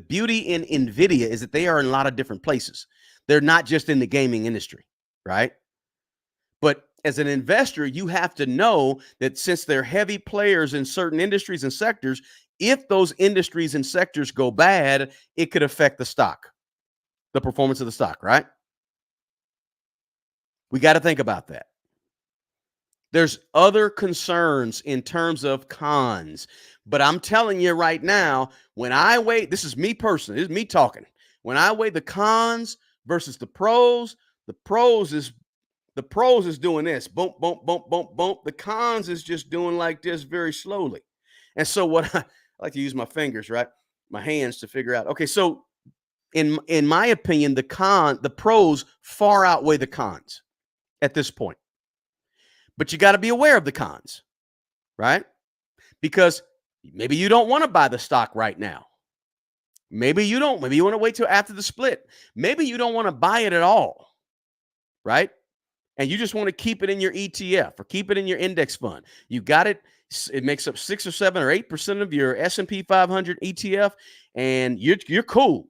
beauty in Nvidia is that they are in a lot of different places. They're not just in the gaming industry, right? But as an investor, you have to know that since they're heavy players in certain industries and sectors, if those industries and sectors go bad, it could affect the stock, the performance of the stock, right? We got to think about that. There's other concerns in terms of cons, but I'm telling you right now, when I weigh, this is me personally, this is me talking. When I weigh the cons versus the pros is doing this, bump, bump, bump, bump, bump. The cons is just doing like this very slowly. And so what I like to use my fingers, right? My hands to figure out. Okay, so in my opinion, the pros far outweigh the cons at this point. But you got to be aware of the cons, right? Because maybe you don't want to buy the stock right now. Maybe you don't. Maybe you want to wait till after the split. Maybe you don't want to buy it at all, right? and you just want to keep it in your ETF or keep it in your index fund. You got it. It makes up 6 or 7 or 8% of your S&P 500 ETF, and you're cool,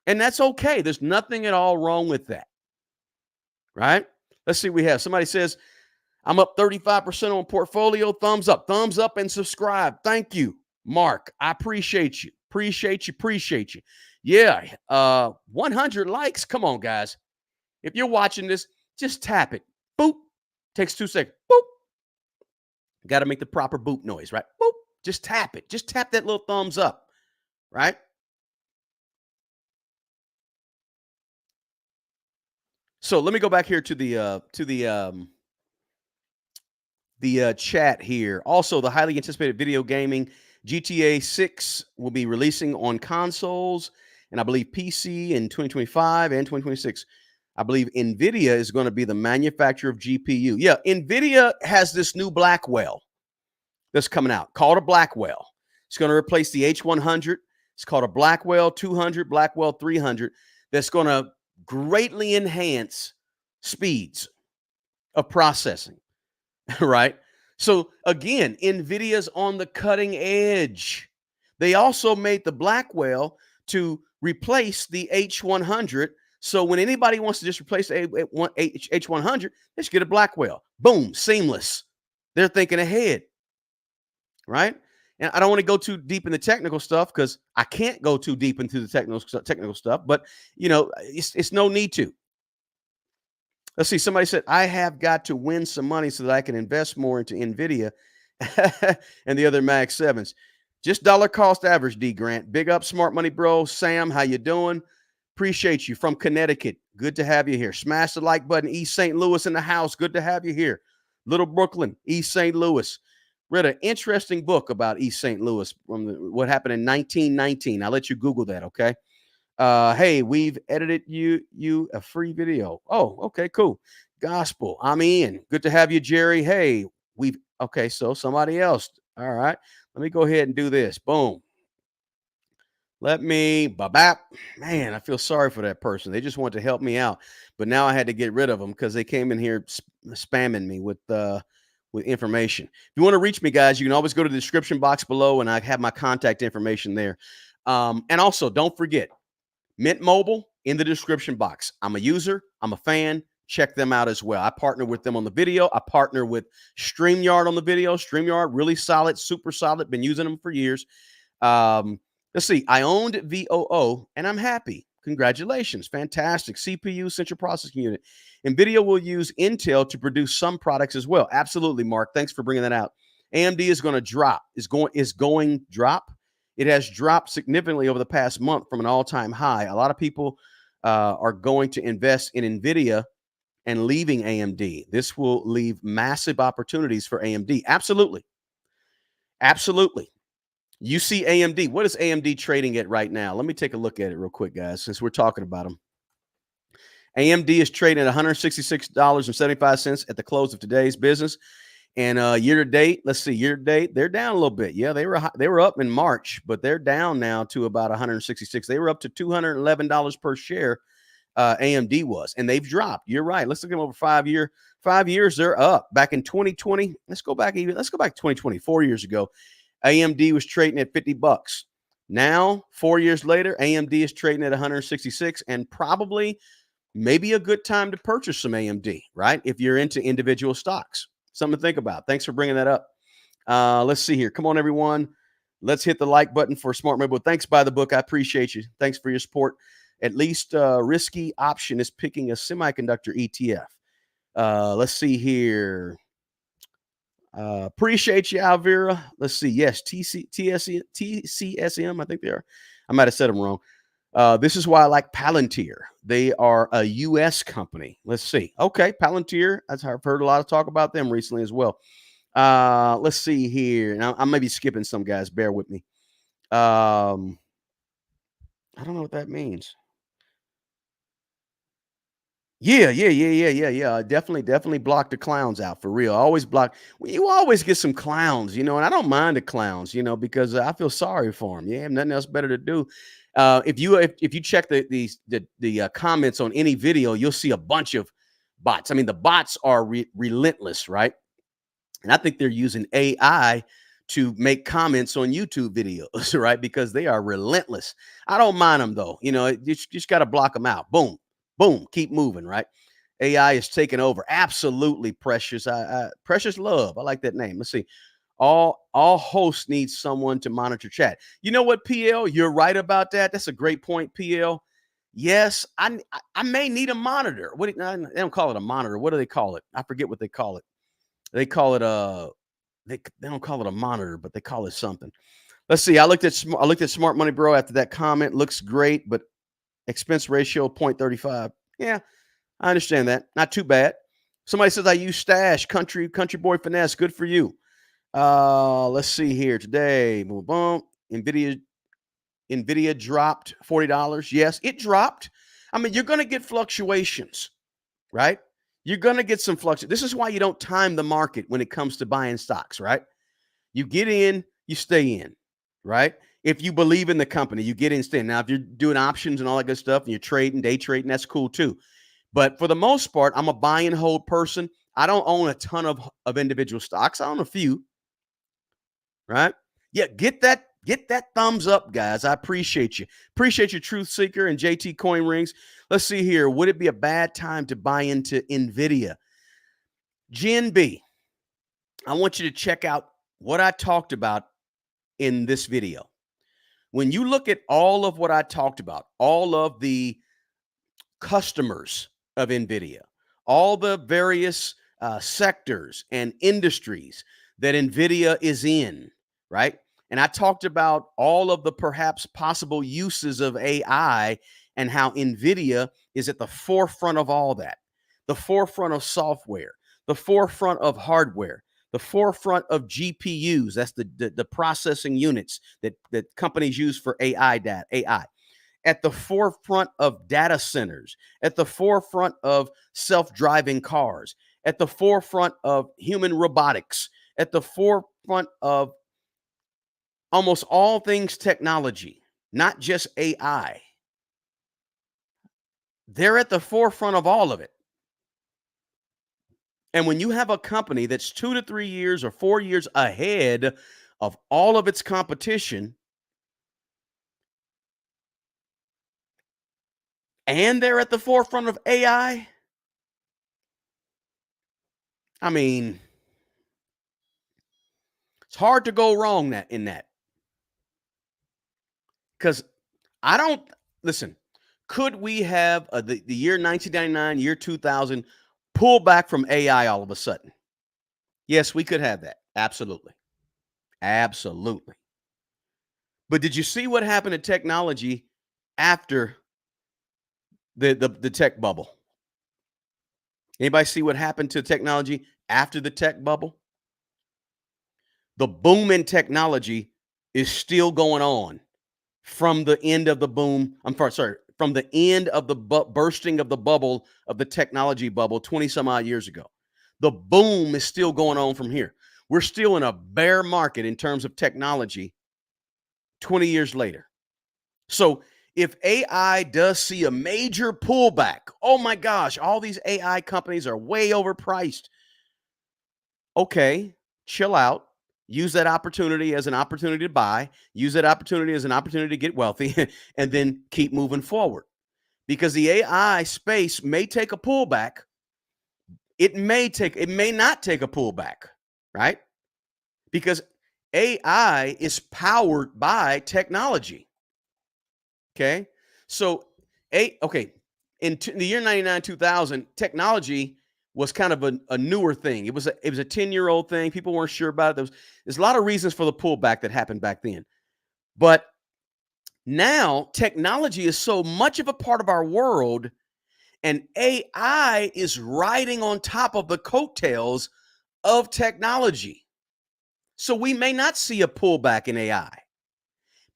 and that's okay. There's nothing at all wrong with that, right? Let's see. We have somebody says I'm up 35% on portfolio. Thumbs up, and subscribe. Thank you, Mark. I appreciate you. Appreciate you. Yeah. 100 likes. Come on, guys. If you're watching this, just tap it. Boop. Takes 2 seconds. Boop. Got to make the proper boop noise, right? Boop. Just tap it. Just tap that little thumbs up, right? So let me go back here to the chat here. Also, the highly anticipated video gaming GTA 6 will be releasing on consoles and I believe PC in 2025 and 2026. I believe Nvidia is going to be the manufacturer of GPU. Yeah, Nvidia has this new Blackwell that's coming out called a Blackwell. It's going to replace the H100. It's called a Blackwell 200, Blackwell 300. That's going to greatly enhance speeds of processing. Right? So again, Nvidia's on the cutting edge. They also made the Blackwell to replace the H100. So when anybody wants to just replace the H100, let's get a Blackwell. Boom, seamless. They're thinking ahead, right? And I don't want to go too deep in the technical stuff because I can't go too deep into the technical stuff. But it's no need to. Let's see. Somebody said, I have got to win some money so that I can invest more into Nvidia and the other Mag 7s. Just dollar cost average, D Grant. Big up, smart money, bro. Sam, how you doing? Appreciate you from Connecticut. Good to have you here. Smash the like button. East St. Louis in the house. Good to have you here. Little Brooklyn, East St. Louis. Read an interesting book about East St. Louis from what happened in 1919. I'll let you Google that, okay? Hey, we've edited you a free video. Oh, okay, cool. Gospel, I'm in. Good to have you, Jerry. Hey, okay, so somebody else. All right, let me go ahead and do this. Boom. Let me, bap. Man, I feel sorry for that person. They just wanted to help me out, but now I had to get rid of them because they came in here spamming me with information. If you want to reach me, guys, you can always go to the description box below, and I have my contact information there. And also, don't forget, Mint Mobile in the description box. I'm a user. I'm a fan. Check them out as well. I partner with them on the video. I partner with StreamYard on the video. StreamYard, really solid, super solid. Been using them for years. Let's see. I owned VOO, and I'm happy. Congratulations. Fantastic. CPU, Central Processing Unit. NVIDIA will use Intel to produce some products as well. Absolutely, Mark. Thanks for bringing that out. AMD is going to drop. Is going drop. It has dropped significantly over the past month from an all-time high. A lot of people are going to invest in NVIDIA and leaving AMD. This will leave massive opportunities for AMD. Absolutely. Absolutely. You see AMD. What is AMD trading at right now? Let me take a look at it real quick, guys, since we're talking about them. AMD is trading at $166.75 at the close of today's business. And year to date, let's see, year to date, they're down a little bit. Yeah, they were up in March, but they're down now to about 166. They were up to $211 per share. AMD was, and they've dropped. You're right. Let's look at them over 5 years. They're up. Back in 2020, let's go back 2020, 4 years ago. AMD was trading at $50. Now, 4 years later, AMD is trading at 166, and probably maybe a good time to purchase some AMD, right? If you're into individual stocks. Something to think about. Thanks for bringing that up. Let's see here. Come on, everyone. Let's hit the like button for Smart Mobile. Thanks by the book. I appreciate you. Thanks for your support. At least Risky Option is picking a semiconductor ETF. Let's see here. Appreciate you, Alvira. Let's see. Yes, TCSM. I think they are. I might have said them wrong. This is why I like Palantir. They are a U.S. company. Let's see. Okay, Palantir. I've heard a lot of talk about them recently as well. Let's see here. Now, I may be skipping some, guys. Bear with me. I don't know what that means. Yeah. Definitely block the clowns out for real. Always block. You always get some clowns, and I don't mind the clowns, because I feel sorry for them. Yeah, have nothing else better to do. If you check the comments on any video, you'll see a bunch of bots. I mean, the bots are relentless, right? And I think they're using AI to make comments on YouTube videos, right? Because they are relentless. I don't mind them though. You just got to block them out. Boom, boom, keep moving, right? AI is taking over. Absolutely precious. Precious love. I like that name. Let's see. All hosts need someone to monitor chat. You know what, PL? You're right about that. That's a great point, PL. Yes, I may need a monitor. They don't call it a monitor. What do they call it? I forget what they call it. They call it they don't call it a monitor, but they call it something. Let's see. I looked at Smart Money Bro after that comment. Looks great, but expense ratio 0.35. Yeah, I understand that. Not too bad. Somebody says I use Stash, country boy finesse. Good for you. Let's see here today. Boom, boom. Nvidia dropped $40. Yes, it dropped. I mean, you're going to get fluctuations, right? You're going to get some fluctuations. This is why you don't time the market when it comes to buying stocks, right? You get in, you stay in, right? If you believe in the company, you get in, stay in. Now, if you're doing options and all that good stuff and you're trading, day trading, that's cool too. But for the most part, I'm a buy and hold person. I don't own a ton of individual stocks. I own a few, right? Yeah, get that thumbs up, guys. I appreciate you. Appreciate you, Truth Seeker and JT Coin Rings. Let's see here. Would it be a bad time to buy into Nvidia? Gen B, I want you to check out what I talked about in this video. When you look at all of what I talked about, all of the customers of Nvidia, all the various sectors and industries that Nvidia is in, right? And I talked about all of the perhaps possible uses of AI and how Nvidia is at the forefront of all that, the forefront of software, the forefront of hardware, the forefront of GPUs. That's the processing units that companies use for AI, at the forefront of data centers, at the forefront of self-driving cars, at the forefront of human robotics, at the forefront of almost all things technology, not just AI. They're at the forefront of all of it. And when you have a company that's 2 to 3 years or 4 years ahead of all of its competition, and they're at the forefront of AI, I mean, it's hard to go wrong in that. Because I don't listen. Could we have the year 1999, year 2000 pull back from AI all of a sudden? Yes, we could have that. Absolutely. Absolutely. But did you see what happened to technology after the tech bubble? Anybody see what happened to technology after the tech bubble? The boom in technology is still going on from the end of the boom. Sorry, from the end of the bursting of the bubble of the technology bubble 20 some odd years ago. The boom is still going on from here. We're still in a bear market in terms of technology 20 years later. So if AI does see a major pullback, oh my gosh, all these AI companies are way overpriced. Okay, chill out. Use that opportunity as an opportunity to buy, use that opportunity as an opportunity to get wealthy, and then keep moving forward. Because the AI space may take a pullback. It may not take a pullback, right? Because AI is powered by technology. Okay. So, in the year 99, 2000, technology was kind of a newer thing. It was a 10-year-old thing. People weren't sure about it. There's a lot of reasons for the pullback that happened back then. But now technology is so much of a part of our world, and AI is riding on top of the coattails of technology. So we may not see a pullback in AI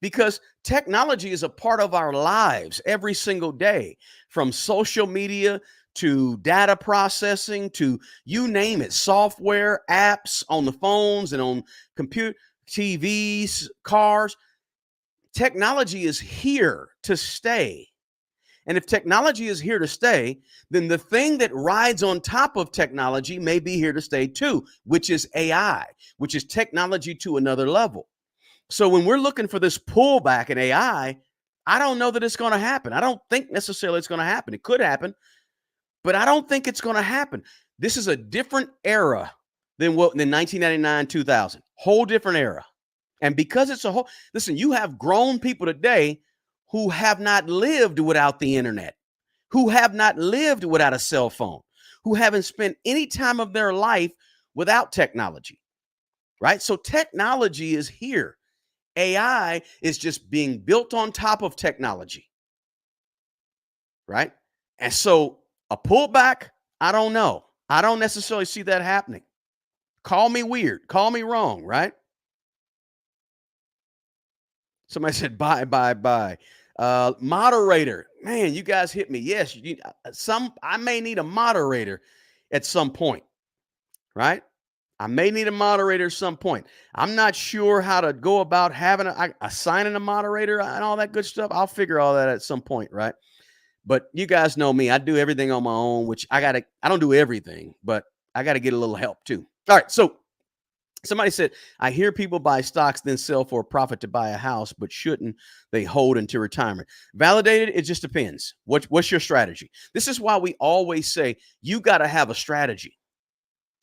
because technology is a part of our lives every single day, from social media to data processing to you name it, software, apps on the phones and on computer, TVs, cars. Technology is here to stay. And if technology is here to stay, then the thing that rides on top of technology may be here to stay too, which is AI, which is technology to another level. So when we're looking for this pullback in AI, I don't know that it's going to happen. I don't think necessarily it's going to happen. It could happen, but I don't think it's going to happen. This is a different era than 1999, 2000. Whole different era. And because it's a whole, listen, you have grown people today who have not lived without the internet, who have not lived without a cell phone, who haven't spent any time of their life without technology, right? So technology is here. AI is just being built on top of technology, right? And so a pullback, I don't know. I don't necessarily see that happening. Call me weird, call me wrong, right? Somebody said bye, bye, bye. Moderator, man, you guys hit me. Yes, I may need a moderator at some point, right? I may need a moderator at some point. I'm not sure how to go about assigning a moderator and all that good stuff. I'll figure all that at some point, right? But you guys know me. I do everything on my own, which I don't do everything, but I got to get a little help too. All right. So somebody said, I hear people buy stocks, then sell for a profit to buy a house, but shouldn't they hold until retirement? Validated, it just depends. What's your strategy? This is why we always say you got to have a strategy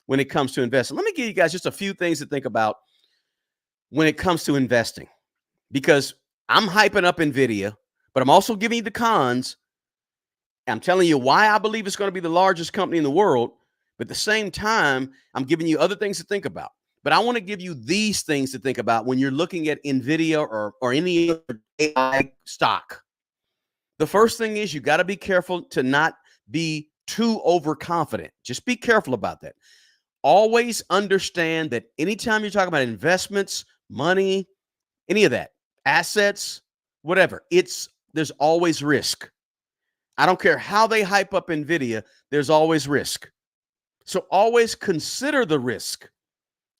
when it comes to investing. Let me give you guys just a few things to think about when it comes to investing, because I'm hyping up Nvidia, but I'm also giving you the cons. I'm telling you why I believe it's going to be the largest company in the world. But at the same time, I'm giving you other things to think about. But I want to give you these things to think about when you're looking at Nvidia or any other AI stock. The first thing is you got to be careful to not be too overconfident. Just be careful about that. Always understand that anytime you're talking about investments, money, any of that, assets, whatever, there's always risk. I don't care how they hype up Nvidia, there's always risk. So always consider the risk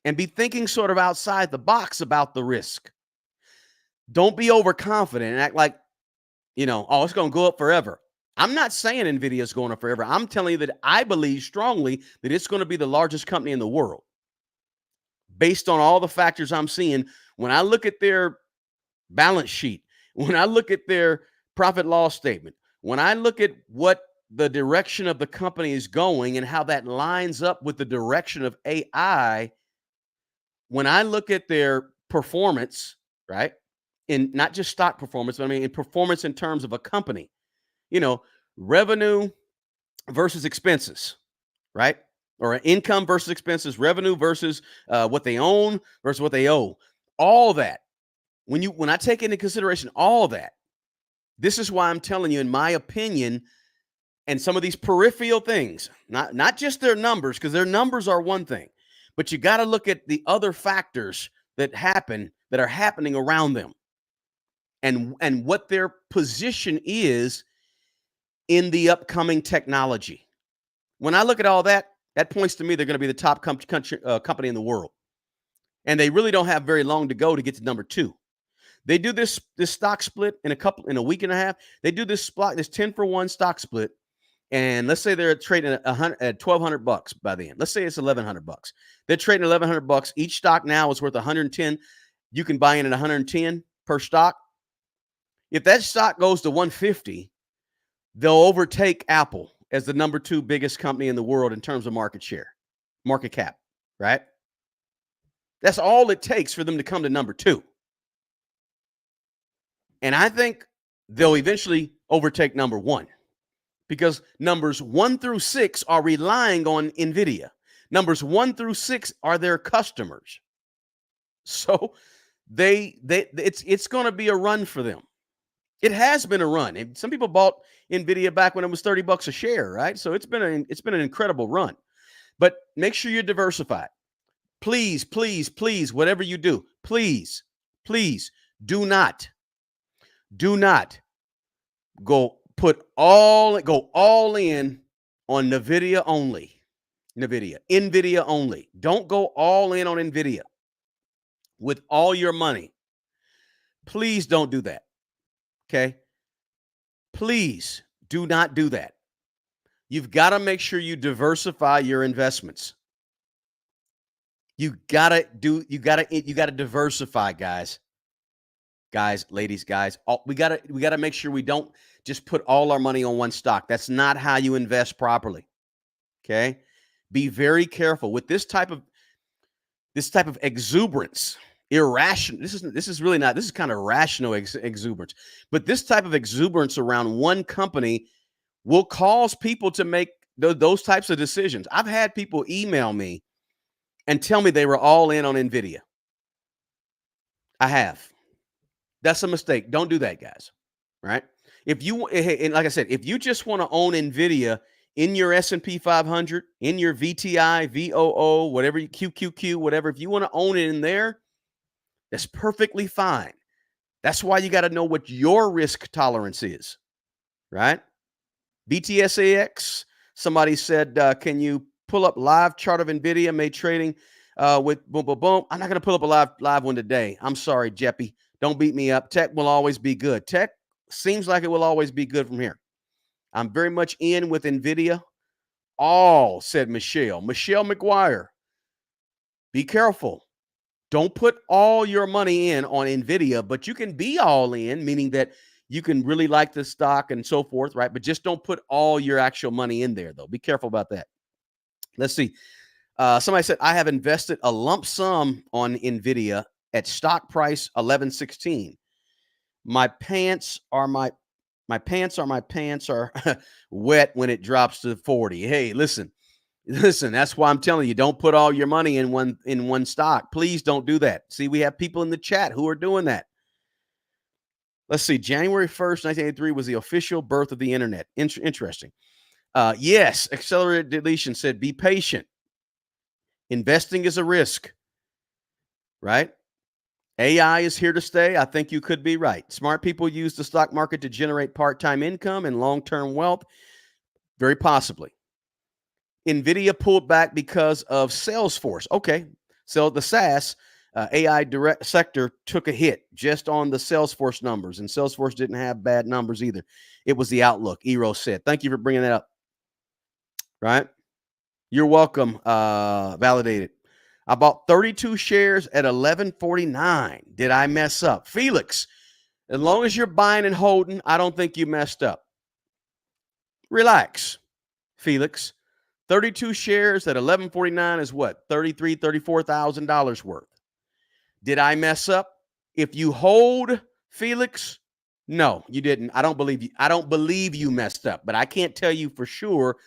and be thinking sort of outside the box about the risk. Don't be overconfident and act like, oh, it's going to go up forever. I'm not saying Nvidia is going up forever. I'm telling you that I believe strongly that it's going to be the largest company in the world based on all the factors I'm seeing. When I look at their balance sheet, when I look at their profit loss statement, when I look at what the direction of the company is going and how that lines up with the direction of AI, when I look at their performance, right, in not just stock performance, but I mean in performance in terms of a company, revenue versus expenses, right? Or income versus expenses, revenue versus what they own versus what they owe. All that. When I take into consideration all that, this is why I'm telling you, in my opinion, and some of these peripheral things, not just their numbers, because their numbers are one thing, but you got to look at the other factors that are happening around them, and what their position is in the upcoming technology. When I look at all that, that points to me they're going to be the top company in the world, and they really don't have very long to go to get to number 2. They do this stock split in a week and a half. They do this 10-for-1 stock split. And let's say they're trading at $1,200 by then. Let's say it's $1,100. They're trading $1,100. Each stock now is worth 110. You can buy in at 110 per stock. If that stock goes to 150, they'll overtake Apple as the number 2 biggest company in the world in terms of market cap, right? That's all it takes for them to come to number 2. And I think they'll eventually overtake number 1. Because numbers 1 through 6 are relying on Nvidia. Numbers 1 through 6 are their customers. So it's going to be a run for them. It has been a run. Some people bought Nvidia back when it was $30 a share, right? So it's been an incredible run. But make sure you're diversified. Please, please, please, whatever you do, please, please do not go all in on Nvidia only. Nvidia only. Don't go all in on Nvidia with all your money. Please don't do that. Okay? Please Do not do that. You've got to make sure you diversify your investments. You gotta diversify, guys. Guys, ladies, guys. We gotta make sure we don't just put all our money on one stock. That's not how you invest properly. Okay. Be very careful with this type of exuberance, irrational. This is really not. This is kind of rational exuberance, but this type of exuberance around one company will cause people to make those types of decisions. I've had people email me and tell me they were all in on Nvidia. I have. That's a mistake. Don't do that, guys. Right? If you and like I said, if you just want to own Nvidia in your S&P 500, in your VTI, VOO, whatever, QQQ, whatever, if you want to own it in there, that's perfectly fine. That's why you got to know what your risk tolerance is, right? BTSAX, somebody said, can you pull up live chart of Nvidia made trading with boom, boom, boom? I'm not going to pull up a live one today. I'm sorry, Jeppy. Don't beat me up. Tech will always be good. Tech seems like it will always be good from here. I'm very much in with Nvidia. All, said Michelle. Michelle McGuire. Be careful. Don't put all your money in on Nvidia, but you can be all in, meaning that you can really like the stock and so forth, right? But just don't put all your actual money in there, though. Be careful about that. Let's see. Somebody said, I have invested a lump sum on Nvidia at stock price 11.16. My pants are wet when it drops to 40. Hey, listen, that's why I'm telling you, don't put all your money in one stock. Please don't do that. See, we have people in the chat who are doing that. Let's see. January 1st, 1983 was the official birth of the internet. Interesting. Yes, accelerated deletion said, be patient. Investing is a risk, right? AI is here to stay. I think you could be right. Smart people use the stock market to generate part-time income and long-term wealth. Very possibly. Nvidia pulled back because of Salesforce. Okay, so the SaaS AI direct sector took a hit just on the Salesforce numbers, and Salesforce didn't have bad numbers either. It was the outlook. Eero said, "Thank you for bringing that up." Right? You're welcome. Validated. I bought 32 shares at 11.49. Did I mess up, Felix? As long as you're buying and holding, I don't think you messed up. Relax, Felix. 32 shares at 11.49 is what? $34,000 worth. Did I mess up? If you hold, Felix, no, you didn't. I don't believe you. I don't believe you messed up, but I can't tell you for sure.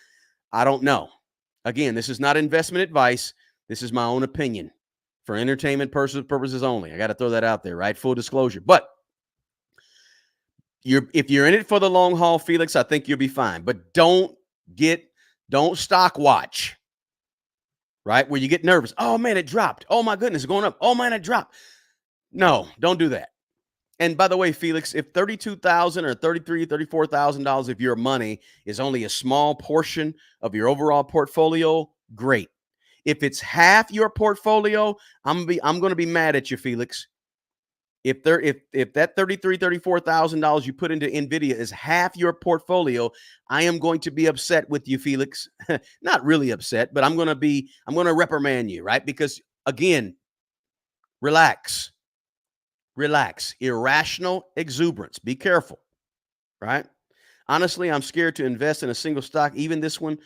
I don't know. Again, this is not investment advice. This is my own opinion for entertainment purposes only. I got to throw that out there, right? Full disclosure. But if you're in it for the long haul, Felix, I think you'll be fine. But don't stock watch, right? Where you get nervous. Oh man, it dropped. Oh my goodness, it's going up. Oh man, it dropped. No, don't do that. And by the way, Felix, if $32,000 or $34,000 of your money is only a small portion of your overall portfolio, great. If it's half your portfolio, I'm going to be mad at you, Felix. If that $34,000 you put into Nvidia is half your portfolio, I am going to be upset with you, Felix. Not really upset, but I'm going to reprimand you, right? Because again, relax. Irrational exuberance. Be careful, right? Honestly, I'm scared to invest in a single stock, even this one,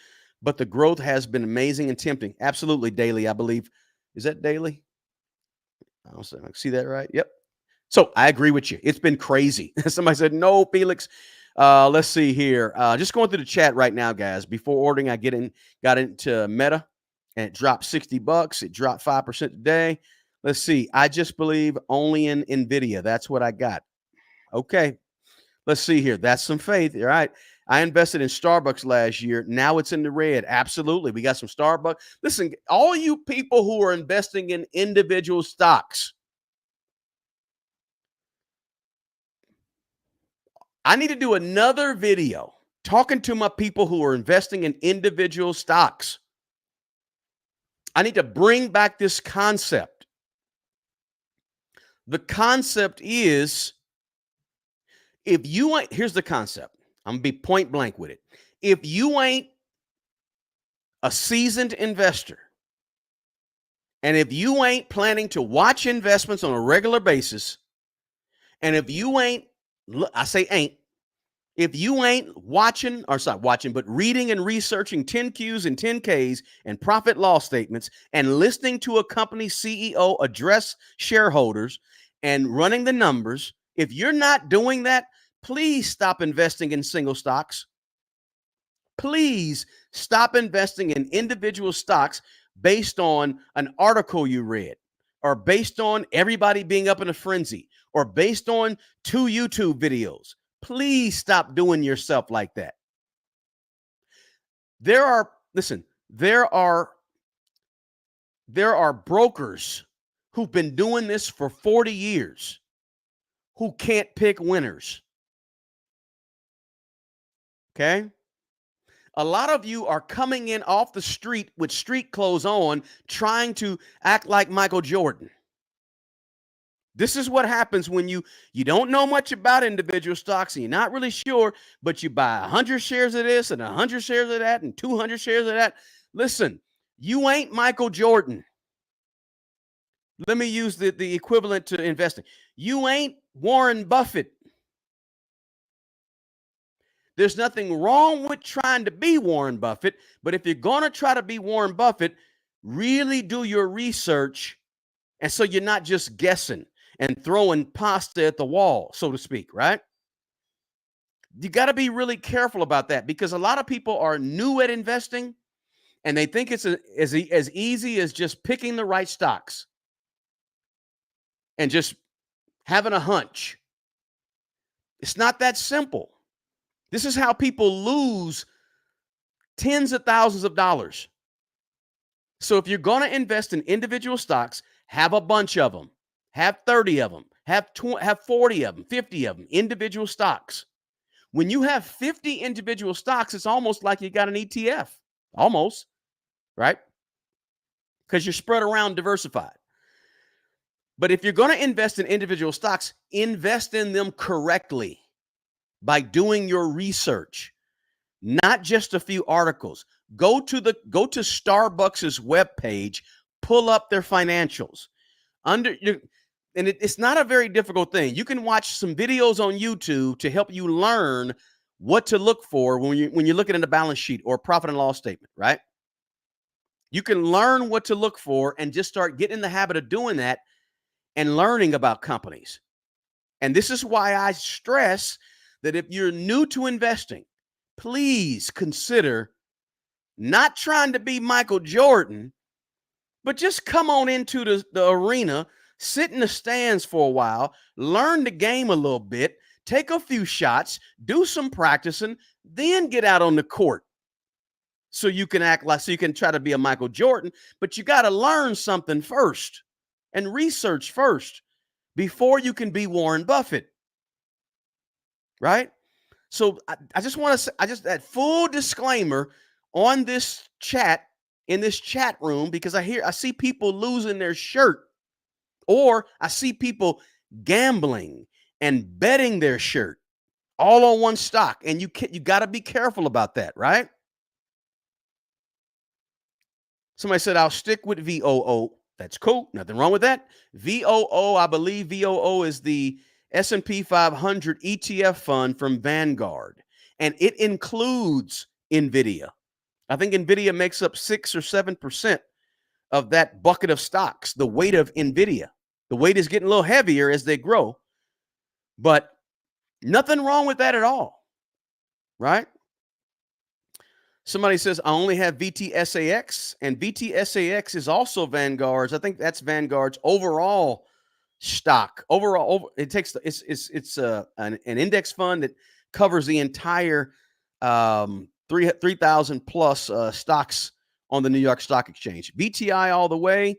but the growth has been amazing and tempting. Absolutely, Daily, I believe. Is that Daily? I see that right. Yep. So I agree with you. It's been crazy. Somebody said, no, Felix. Let's see here. Just going through the chat right now, guys. Before ordering, I got into Meta, and it dropped $60. It dropped 5% today. Let's see. I just believe only in Nvidia. That's what I got. Okay. Let's see here. That's some faith. All right. I invested in Starbucks last year. Now it's in the red. Absolutely. We got some Starbucks. Listen, all you people who are investing in individual stocks, I need to do another video talking to my people who are investing in individual stocks. I need to bring back this concept. The concept is, here's the concept. I'm gonna be point blank with it. If you ain't a seasoned investor, and if you ain't planning to watch investments on a regular basis, and if you ain't, I say ain't, if you ain't watching, or not watching, but reading and researching 10Qs and 10Ks and profit loss statements and listening to a company CEO address shareholders and running the numbers, if you're not doing that, please stop investing in single stocks. Please stop investing in individual stocks based on an article you read, or based on everybody being up in a frenzy, or based on 2 YouTube videos. Please stop doing yourself like that. There are, listen, there are brokers who've been doing this for 40 years who can't pick winners. Okay? A lot of you are coming in off the street with street clothes on, trying to act like Michael Jordan. This is what happens when you don't know much about individual stocks and you're not really sure, but you buy 100 shares of this and 100 shares of that and 200 shares of that. Listen, you ain't Michael Jordan. Let me use the equivalent to investing. You ain't Warren Buffett. There's nothing wrong with trying to be Warren Buffett, but if you're going to try to be Warren Buffett, really do your research, and so you're not just guessing and throwing pasta at the wall, so to speak, right? You got to be really careful about that, because a lot of people are new at investing and they think it's as easy as just picking the right stocks and just having a hunch. It's not that simple. This is how people lose tens of thousands of dollars. So if you're going to invest in individual stocks, have a bunch of them. Have 30 of them. Have 40 of them, 50 of them, individual stocks. When you have 50 individual stocks, it's almost like you got an ETF. Almost, right? Because you're spread around, diversified. But if you're going to invest in individual stocks, invest in them correctly by doing your research, not just a few articles. Go to Starbucks's webpage, pull up their financials. It's not a very difficult thing. You can watch some videos on YouTube to help you learn what to look for when you're looking at a balance sheet or profit and loss statement, right? You can learn what to look for and just start getting in the habit of doing that and learning about companies. And this is why I stress that if you're new to investing, please consider not trying to be Michael Jordan, but just come on into the arena, sit in the stands for a while, learn the game a little bit, take a few shots, do some practicing, then get out on the court. So you can try to be a Michael Jordan, but you got to learn something first and research first before you can be Warren Buffett. Right? So I just want to say, that full disclaimer on this chat, in this chat room, because I see people losing their shirt, or I see people gambling and betting their shirt all on one stock. And you got to be careful about that, right? Somebody said, I'll stick with VOO. That's cool. Nothing wrong with that. VOO, I believe VOO is the S&P 500 ETF fund from Vanguard, and it includes Nvidia. I think Nvidia makes up 6 or 7% of that bucket of stocks, the weight of Nvidia. The weight is getting a little heavier as they grow, but nothing wrong with that at all, right? Somebody says, I only have VTSAX, and VTSAX is also Vanguard's. I think that's Vanguard's overall stock. It's an index fund that covers the entire 3,000 plus stocks on the New York Stock Exchange. VTI all the way.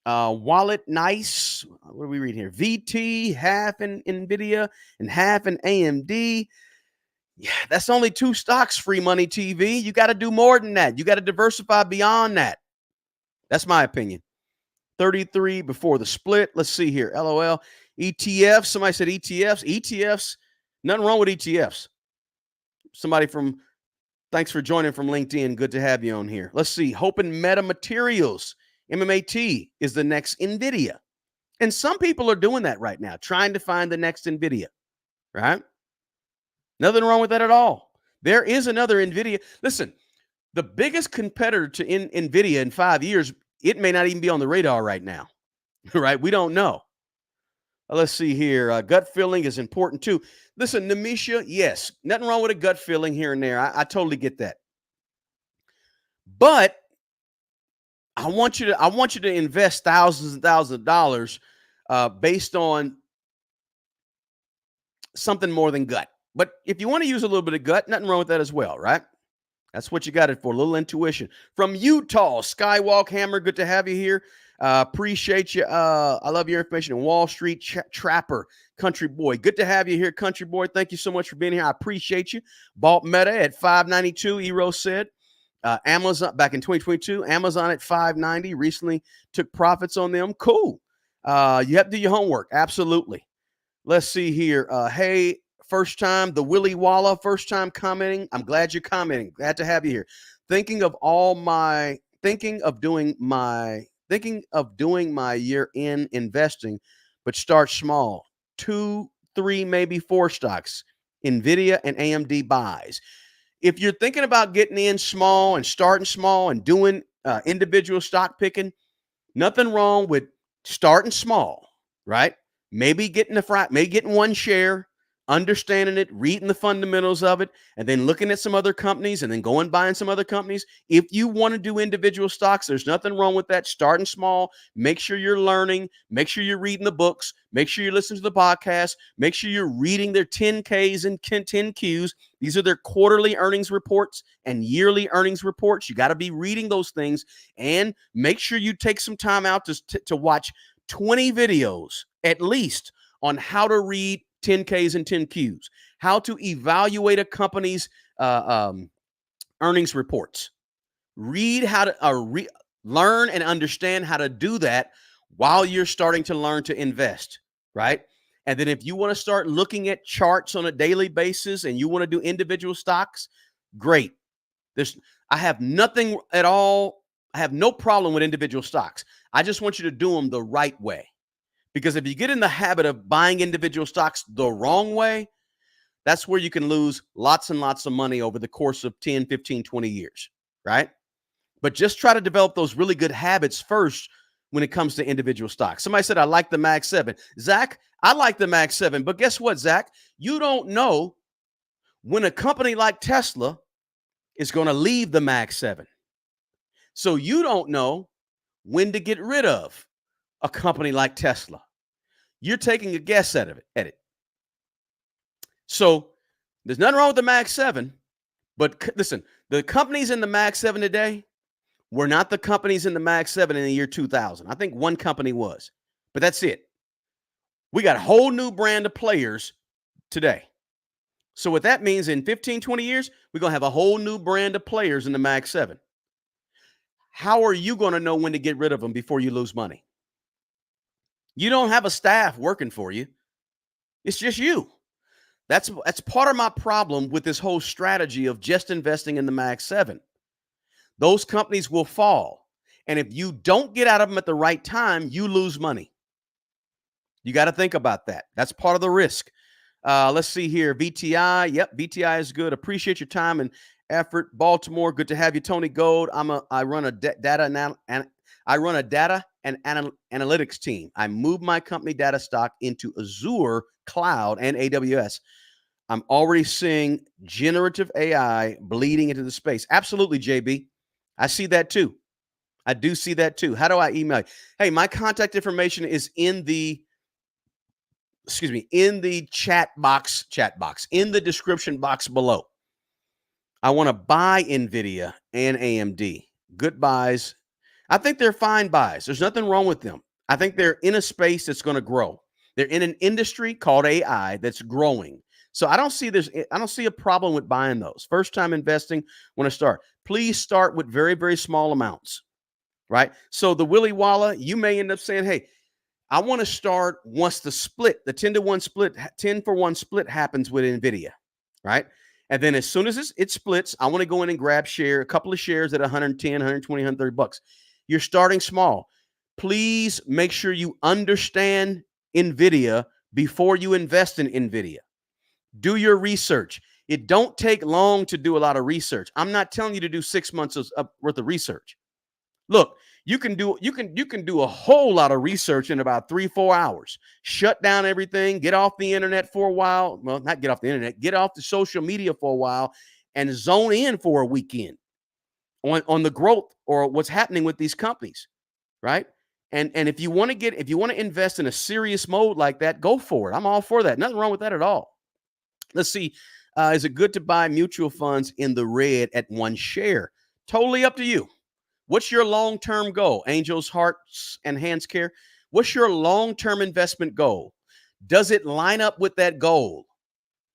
Wallet nice. What do we read here? VT, half in Nvidia and half in AMD. Yeah, that's only 2 stocks, Free Money TV. You got to do more than that. You got to diversify beyond that. That's my opinion. 33 before the split. Let's see here. LOL. ETFs. Somebody said ETFs. ETFs. Nothing wrong with ETFs. somebody from thanks for joining from LinkedIn. Good to have you on here. Let's see. Hoping Meta Materials, MMAT, is the next Nvidia. And some people are doing that right now, trying to find the next Nvidia, right? Nothing wrong with that at all. There is another Nvidia. Listen, the biggest competitor to Nvidia in 5 years, it may not even be on the radar right now, right? We don't know. Let's see here. Gut feeling is important too. Listen, Namisha, yes, nothing wrong with a gut feeling here and there. I totally get that. But I want you to invest thousands and thousands of dollars based on something more than gut. But if you want to use a little bit of gut, nothing wrong with that as well, right? That's what you got it for, a little intuition. From Utah, Skywalk Hammer, good to have you here. Appreciate you. I love your information. Wall Street Trapper, Country Boy. Good to have you here, Country Boy. Thank you so much for being here. I appreciate you. Bought Meta at 592, Eero said. Amazon back in 2022, Amazon at 590. Recently took profits on them. Cool. You have to do your homework. Absolutely. Let's see here. Hey, first time, the Willy Walla, first time commenting. I'm glad you're commenting. Glad to have you here. Thinking of doing my year-end investing, but start small. 2, 3, maybe 4 stocks. Nvidia and AMD buys. If you're thinking about getting in small and starting small and doing individual stock picking, nothing wrong with starting small, right? Maybe getting one share, understanding it, reading the fundamentals of it, and then looking at some other companies and then going buying some other companies. If you want to do individual stocks, there's nothing wrong with that. Starting small, make sure you're learning, make sure you're reading the books, make sure you listen to the podcast, make sure you're reading their 10Ks and 10Qs. These are their quarterly earnings reports and yearly earnings reports. You got to be reading those things, and make sure you take some time out to watch 20 videos at least on how to read 10Ks and 10Qs, how to evaluate a company's earnings reports. Read how to learn and understand how to do that while you're starting to learn to invest, right? And then if you want to start looking at charts on a daily basis and you want to do individual stocks, great. I have nothing at all. I have no problem with individual stocks. I just want you to do them the right way. Because if you get in the habit of buying individual stocks the wrong way, that's where you can lose lots and lots of money over the course of 10, 15, 20 years, right? But just try to develop those really good habits first when it comes to individual stocks. Somebody said, I like the Mag 7. Zach, I like the Mag 7. But guess what, Zach? You don't know when a company like Tesla is going to leave the Mag 7. So you don't know when to get rid of a company like Tesla. You're taking a guess at it. So there's nothing wrong with the Mag 7, but listen, the companies in the Mag 7 today were not the companies in the Mag 7 in the year 2000. I think one company was, but that's it. We got a whole new brand of players today. So what that means, in 15, 20 years, we're going to have a whole new brand of players in the Mag 7. How are you going to know when to get rid of them before you lose money? You don't have a staff working for you. It's just you. That's part of my problem with this whole strategy of just investing in the Mag 7. Those companies will fall. And if you don't get out of them at the right time, you lose money. You got to think about that. That's part of the risk. Let's see here. VTI. Yep, VTI is good. Appreciate your time and effort. Baltimore, good to have you. Tony Gold. I run a data and analytics team. I moved my company data stock into Azure Cloud and AWS. I'm already seeing generative AI bleeding into the space. Absolutely, JB. I see that too. I do see that too. How do I email you? Hey, my contact information is in the chat box, in the description box below. I want to buy Nvidia and AMD. Good buys. I think they're fine buys. There's nothing wrong with them. I think they're in a space that's going to grow. They're in an industry called AI that's growing. So I don't see a problem with buying those. First time investing, want to start. Please start with very, very small amounts, right? So the Willy Walla, you may end up saying, hey, I want to start once the 10-to-1 split, 10-for-1 split happens with Nvidia, right? And then as soon as it splits, I want to go in and grab a couple of shares at 110, 120, 130 bucks. You're starting small. Please make sure you understand Nvidia before you invest in Nvidia. Do your research. It don't take long to do a lot of research. I'm not telling you to do 6 months worth of research. Look, you can do a whole lot of research in about 3-4 hours. Shut down everything, get off the internet for a while. Well, not get off the internet, get off the social media for a while and zone in for a weekend on the growth or what's happening with these companies, right? And if you want to invest in a serious mode like that, go for it. I'm all for that. Nothing wrong with that at all. Let's see. Is it good to buy mutual funds in the red at one share? Totally up to you. What's your long-term goal? Angels, hearts, and hands care. What's your long-term investment goal? Does it line up with that goal?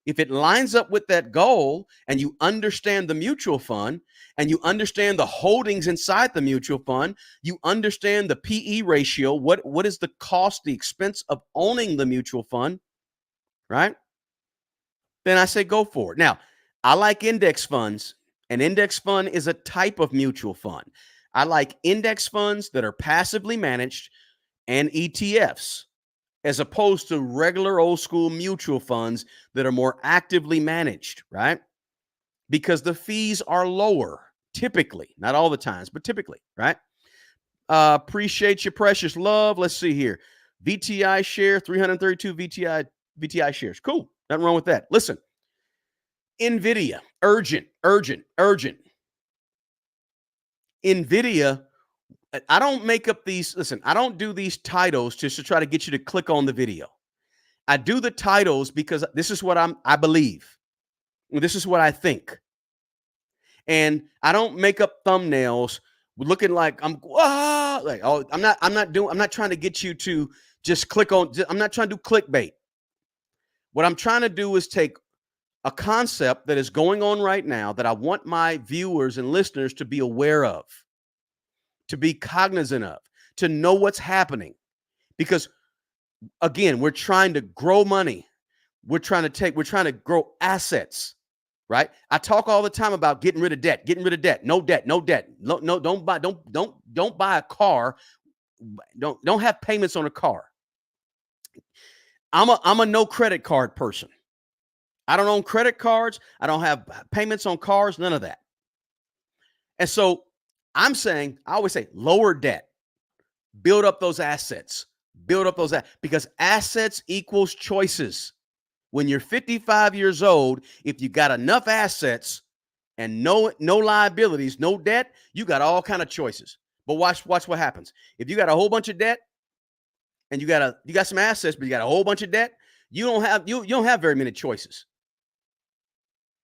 If it lines up with that goal and you understand the mutual fund and you understand the holdings inside the mutual fund, you understand the PE ratio, what is the cost, the expense of owning the mutual fund, right? Then I say go for it. Now, I like index funds. An index fund is a type of mutual fund. I like index funds that are passively managed and ETFs, as opposed to regular old school mutual funds that are more actively managed, right? Because the fees are lower, typically, not all the times, but typically, right? Appreciate your precious love. Let's see here. VTI share, 332 VTI shares. Cool. Nothing wrong with that. Listen, Nvidia, urgent, urgent, urgent. Nvidia, I don't make up these. Listen, I don't do these titles just to try to get you to click on the video. I do the titles because this is what I believe. This is what I think. And I don't make up thumbnails looking like I'm I'm not trying to get you to just click on. I'm not trying to do clickbait. What I'm trying to do is take a concept that is going on right now that I want my viewers and listeners to be aware of, to be cognizant of, to know what's happening. Because again, we're trying to grow money. We're trying to grow assets, right? I talk all the time about getting rid of debt, no debt, no debt. No, don't buy a car. Don't have payments on a car. I'm a no credit card person. I don't own credit cards. I don't have payments on cars, none of that. And so I always say lower debt, build up those assets, because assets equals choices. When you're 55 years old, if you got enough assets and no liabilities, no debt, you got all kind of choices. But watch what happens. If you got a whole bunch of debt and you got some assets, but you got a whole bunch of debt, you don't have very many choices.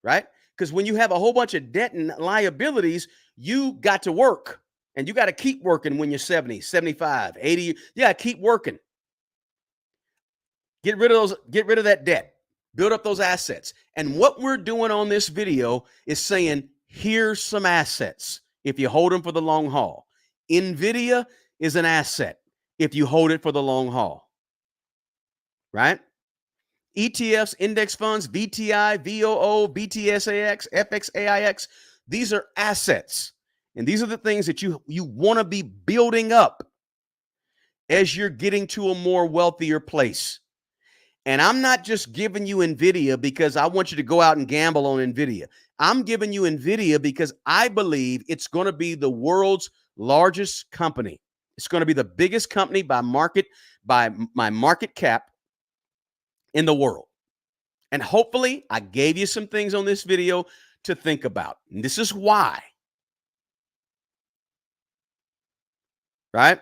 Right? Because when you have a whole bunch of debt and liabilities, you got to work, and you got to keep working when you're 70, 75, 80. Yeah, keep working. Get rid of that debt. Build up those assets. And what we're doing on this video is saying, here's some assets if you hold them for the long haul. Nvidia is an asset if you hold it for the long haul. Right? ETFs, index funds, VTI, VOO, BTSAX, FXAIX, these are assets. And these are the things that you want to be building up as you're getting to a more wealthier place. And I'm not just giving you Nvidia because I want you to go out and gamble on Nvidia. I'm giving you Nvidia because I believe it's going to be the world's largest company. It's going to be the biggest company by my market cap in the world. And hopefully I gave you some things on this video to think about. And this is why. Right?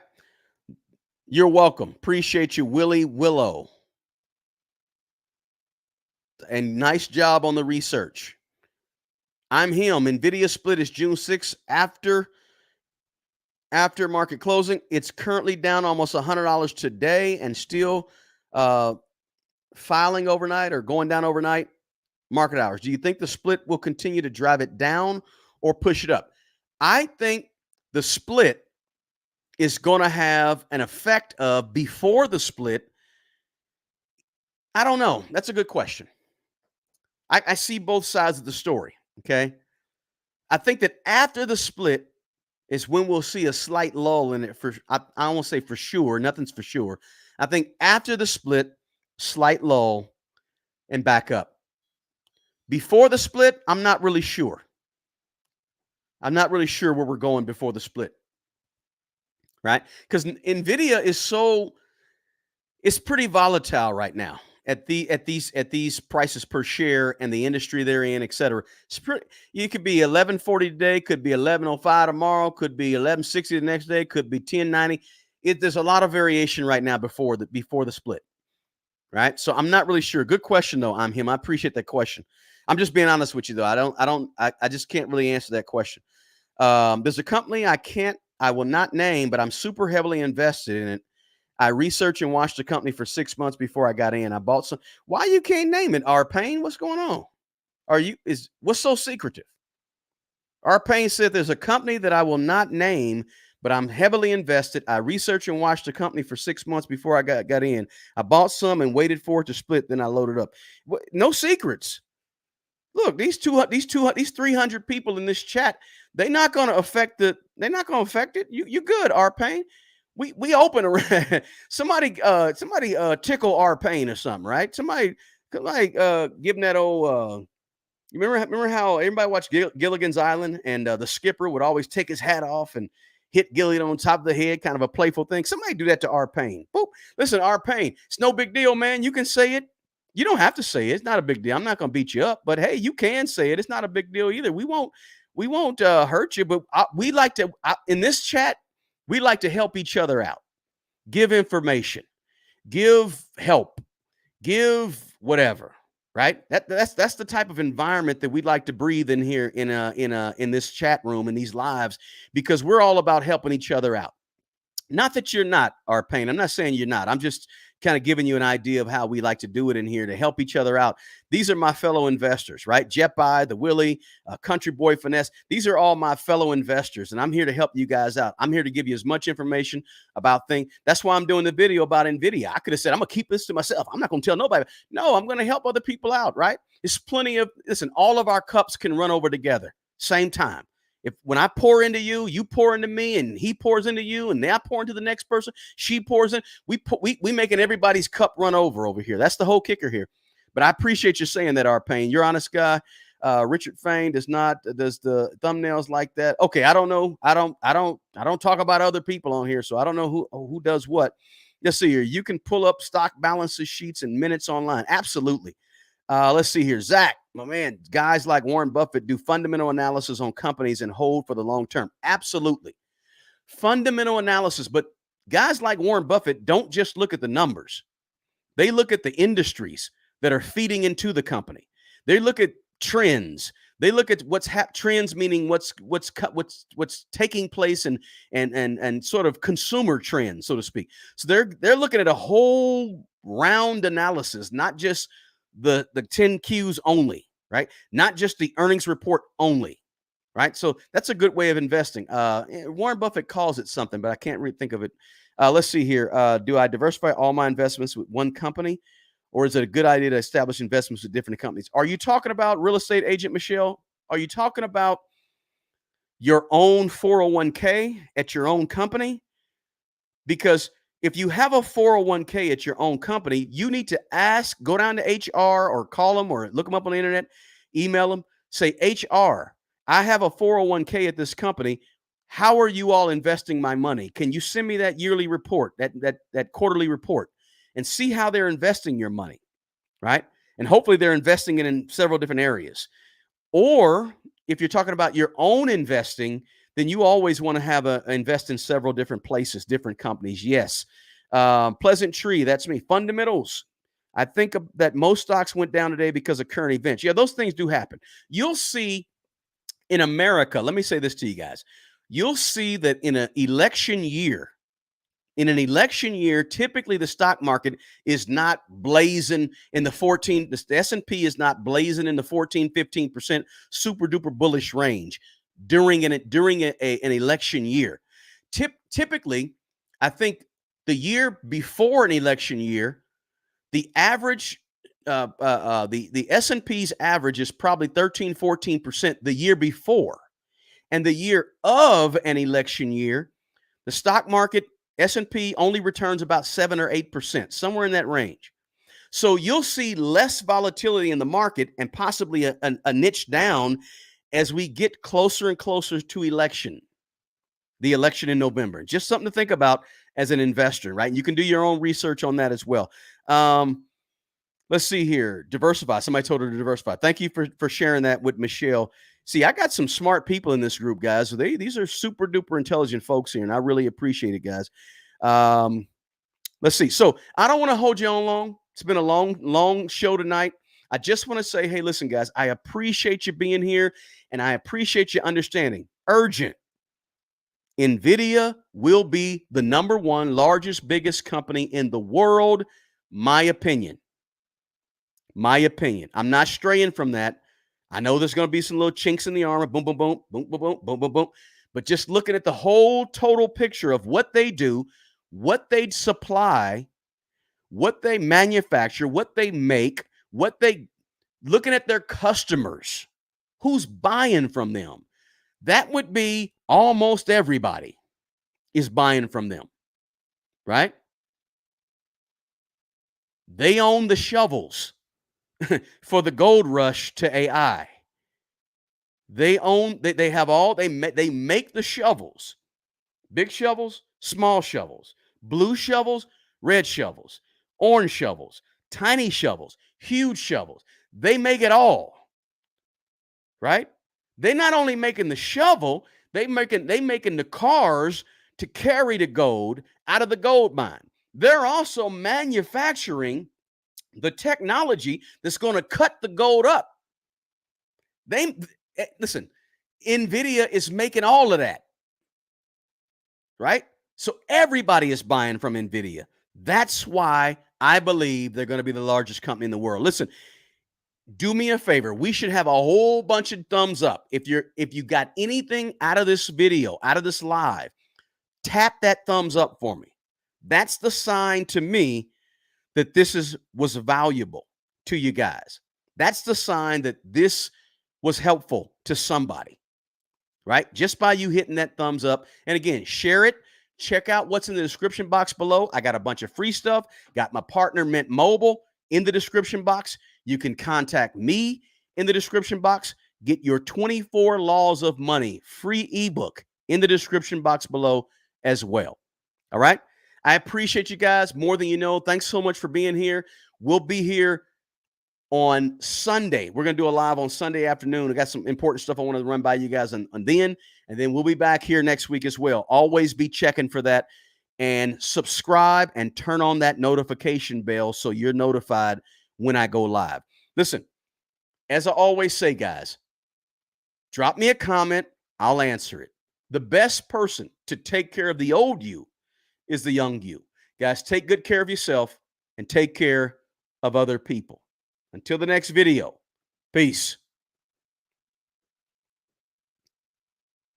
You're welcome. Appreciate you, Willie Willow. And nice job on the research. I'm him. Nvidia split is June 6th after market closing. It's currently down almost $100 today and still filing overnight or going down overnight market hours. Do you think the split will continue to drive it down or push it up? I think the split is going to have an effect of before the split. I don't know. That's a good question. I see both sides of the story. Okay. I think that after the split is when we'll see a slight lull in it. I won't say for sure. Nothing's for sure. I think after the split, slight lull and back up. Before the split, I'm not really sure. I'm not really sure where we're going before the split, right? Because Nvidia is it's pretty volatile right now at these prices per share and the industry they're in, et cetera. It's pretty. You could be 1140 today, could be 1105 tomorrow, could be 1160 the next day, could be 1090. There's a lot of variation right now before the split, right? So I'm not really sure. Good question though. I'm him. I appreciate that question. I'm just being honest with you though. I just can't really answer that question. There's a company I will not name, but I'm super heavily invested in it. I researched and watched the company for 6 months before I got in. I bought some. Why you can't name it? R Payne, what's going on? What's so secretive? R Payne said there's a company that I will not name, but I'm heavily invested. I researched and watched the company for 6 months before I got in. I bought some and waited for it to split. Then I loaded up. No secrets. Look, these 300 people in this chat, they're not going to affect it. You good, R Payne? We open around somebody tickle R Payne or something, right? Somebody give him that old you remember how everybody watched Gilligan's Island and the skipper would always take his hat off and hit Gilligan on top of the head, kind of a playful thing. Somebody do that to R Payne. Boop. Listen, R Payne, it's no big deal, man. You can say it. You don't have to say it. It's not a big deal. I'm not going to beat you up, but hey, you can say it. It's not a big deal either. We won't hurt you, but we like to in this chat. We like to help each other out, give information, give help, give whatever. Right? That's the type of environment that we'd like to breathe in here in this chat room in these lives, because we're all about helping each other out. Not that you're not, our pain. I'm not saying you're not. I'm just kind of giving you an idea of how we like to do it in here to help each other out. These are my fellow investors, right? Jepi, the Willie, Country Boy Finesse. These are all my fellow investors, and I'm here to help you guys out. I'm here to give you as much information about things. That's why I'm doing the video about Nvidia. I could have said, I'm going to keep this to myself. I'm not going to tell nobody. No, I'm going to help other people out, right? There's plenty of, listen, all of our cups can run over together, same time. When I pour into you, you pour into me, and he pours into you, and I pour into the next person, she pours in. We making everybody's cup run over here. That's the whole kicker here. But I appreciate you saying that, R Payne. You're honest guy. Richard Fain does the thumbnails like that. Okay, I don't know. I don't talk about other people on here, so I don't know who does what. Let's see here. You can pull up stock balances sheets in minutes online. Absolutely. Let's see here. Zach, my man, guys like Warren Buffett do fundamental analysis on companies and hold for the long term. Absolutely. Fundamental analysis. But guys like Warren Buffett don't just look at the numbers. They look at the industries that are feeding into the company. They look at trends. They look at trends, meaning what's taking place and sort of consumer trends, so to speak. So they're looking at a whole round analysis, not just the 10 Qs only, right? Not just the earnings report only, right? So that's a good way of investing. Warren Buffett calls it something, but I can't really think of it. Let's see here. Do I diversify all my investments with one company, or is it a good idea to establish investments with different companies? Are you talking about real estate agent Michelle? Are you talking about your own 401k at your own company? Because if you have a 401k at your own company, you need to go down to HR or call them or look them up on the internet, email them, say, HR, I have a 401k at this company. How are you all investing my money? Can you send me that yearly report, that quarterly report, and see how they're investing your money, right? And hopefully they're investing it in several different areas. Or if you're talking about your own investing, then you always want to invest in several different places, different companies. Yes. Pleasant Tree, that's me. Fundamentals. I think that most stocks went down today because of current events. Yeah, those things do happen. You'll see in America, let me say this to you guys. You'll see that in an election year, typically the stock market is not blazing in the S&P is not blazing in the 14, 15% super duper bullish range during an election year. Typically, I think the year before an election year, the average the S&P's average is probably 13-14% the year before. And the year of an election year, the stock market, S&P only returns about 7 or 8%, somewhere in that range. So you'll see less volatility in the market and possibly a niche down as we get closer and closer to the election in November. Just something to think about as an investor, right? And you can do your own research on that as well. Let's see here. Diversify. Somebody told her to diversify. Thank you for sharing that with Michelle. See, I got some smart people in this group, guys. So these are super duper intelligent folks here, and I really appreciate it, guys. Let's see. So I don't want to hold you on long. It's been a long show tonight. I just want to say, hey, listen, guys, I appreciate you being here, and I appreciate you understanding. Urgent. Nvidia will be the #1 largest, biggest company in the world. My opinion. I'm not straying from that. I know there's going to be some little chinks in the armor. Boom, boom, boom, boom, boom, boom, boom, boom, boom. But just looking at the whole total picture of what they do, what they supply, what they manufacture, what they make, looking at their customers, who's buying from them. That would be almost everybody is buying from them, right? They own the shovels for the gold rush to AI. They make the shovels, big shovels, small shovels, blue shovels, red shovels, orange shovels, tiny shovels, huge shovels. They make it all, right? They're not only making the shovel, they making the cars to carry the gold out of the gold mine. They're also manufacturing the technology that's going to cut the gold up. Listen, Nvidia is making all of that, right? So everybody is buying from Nvidia. That's why I believe they're going to be the largest company in the world. Listen, do me a favor. We should have a whole bunch of thumbs up. If you got anything out of this video, out of this live, tap that thumbs up for me. That's the sign to me that this was valuable to you guys. That's the sign that this was helpful to somebody, right? Just by you hitting that thumbs up. And again, share it. Check out what's in the description box below. I got a bunch of free stuff. Got my partner Mint Mobile in the description box. You can contact me in the description box. Get your 24 Laws of Money free ebook in the description box below as well. All right. I appreciate you guys more than you know. Thanks so much for being here. We'll be here on Sunday. We're going to do a live on Sunday afternoon. I got some important stuff I want to run by you guys and then we'll be back here next week as well. Always be checking for that, and subscribe and turn on that notification bell so you're notified when I go live. Listen, as I always say, guys, drop me a comment. I'll answer it. The best person to take care of the old you is the young you. Guys, take good care of yourself and take care of other people. Until the next video, peace.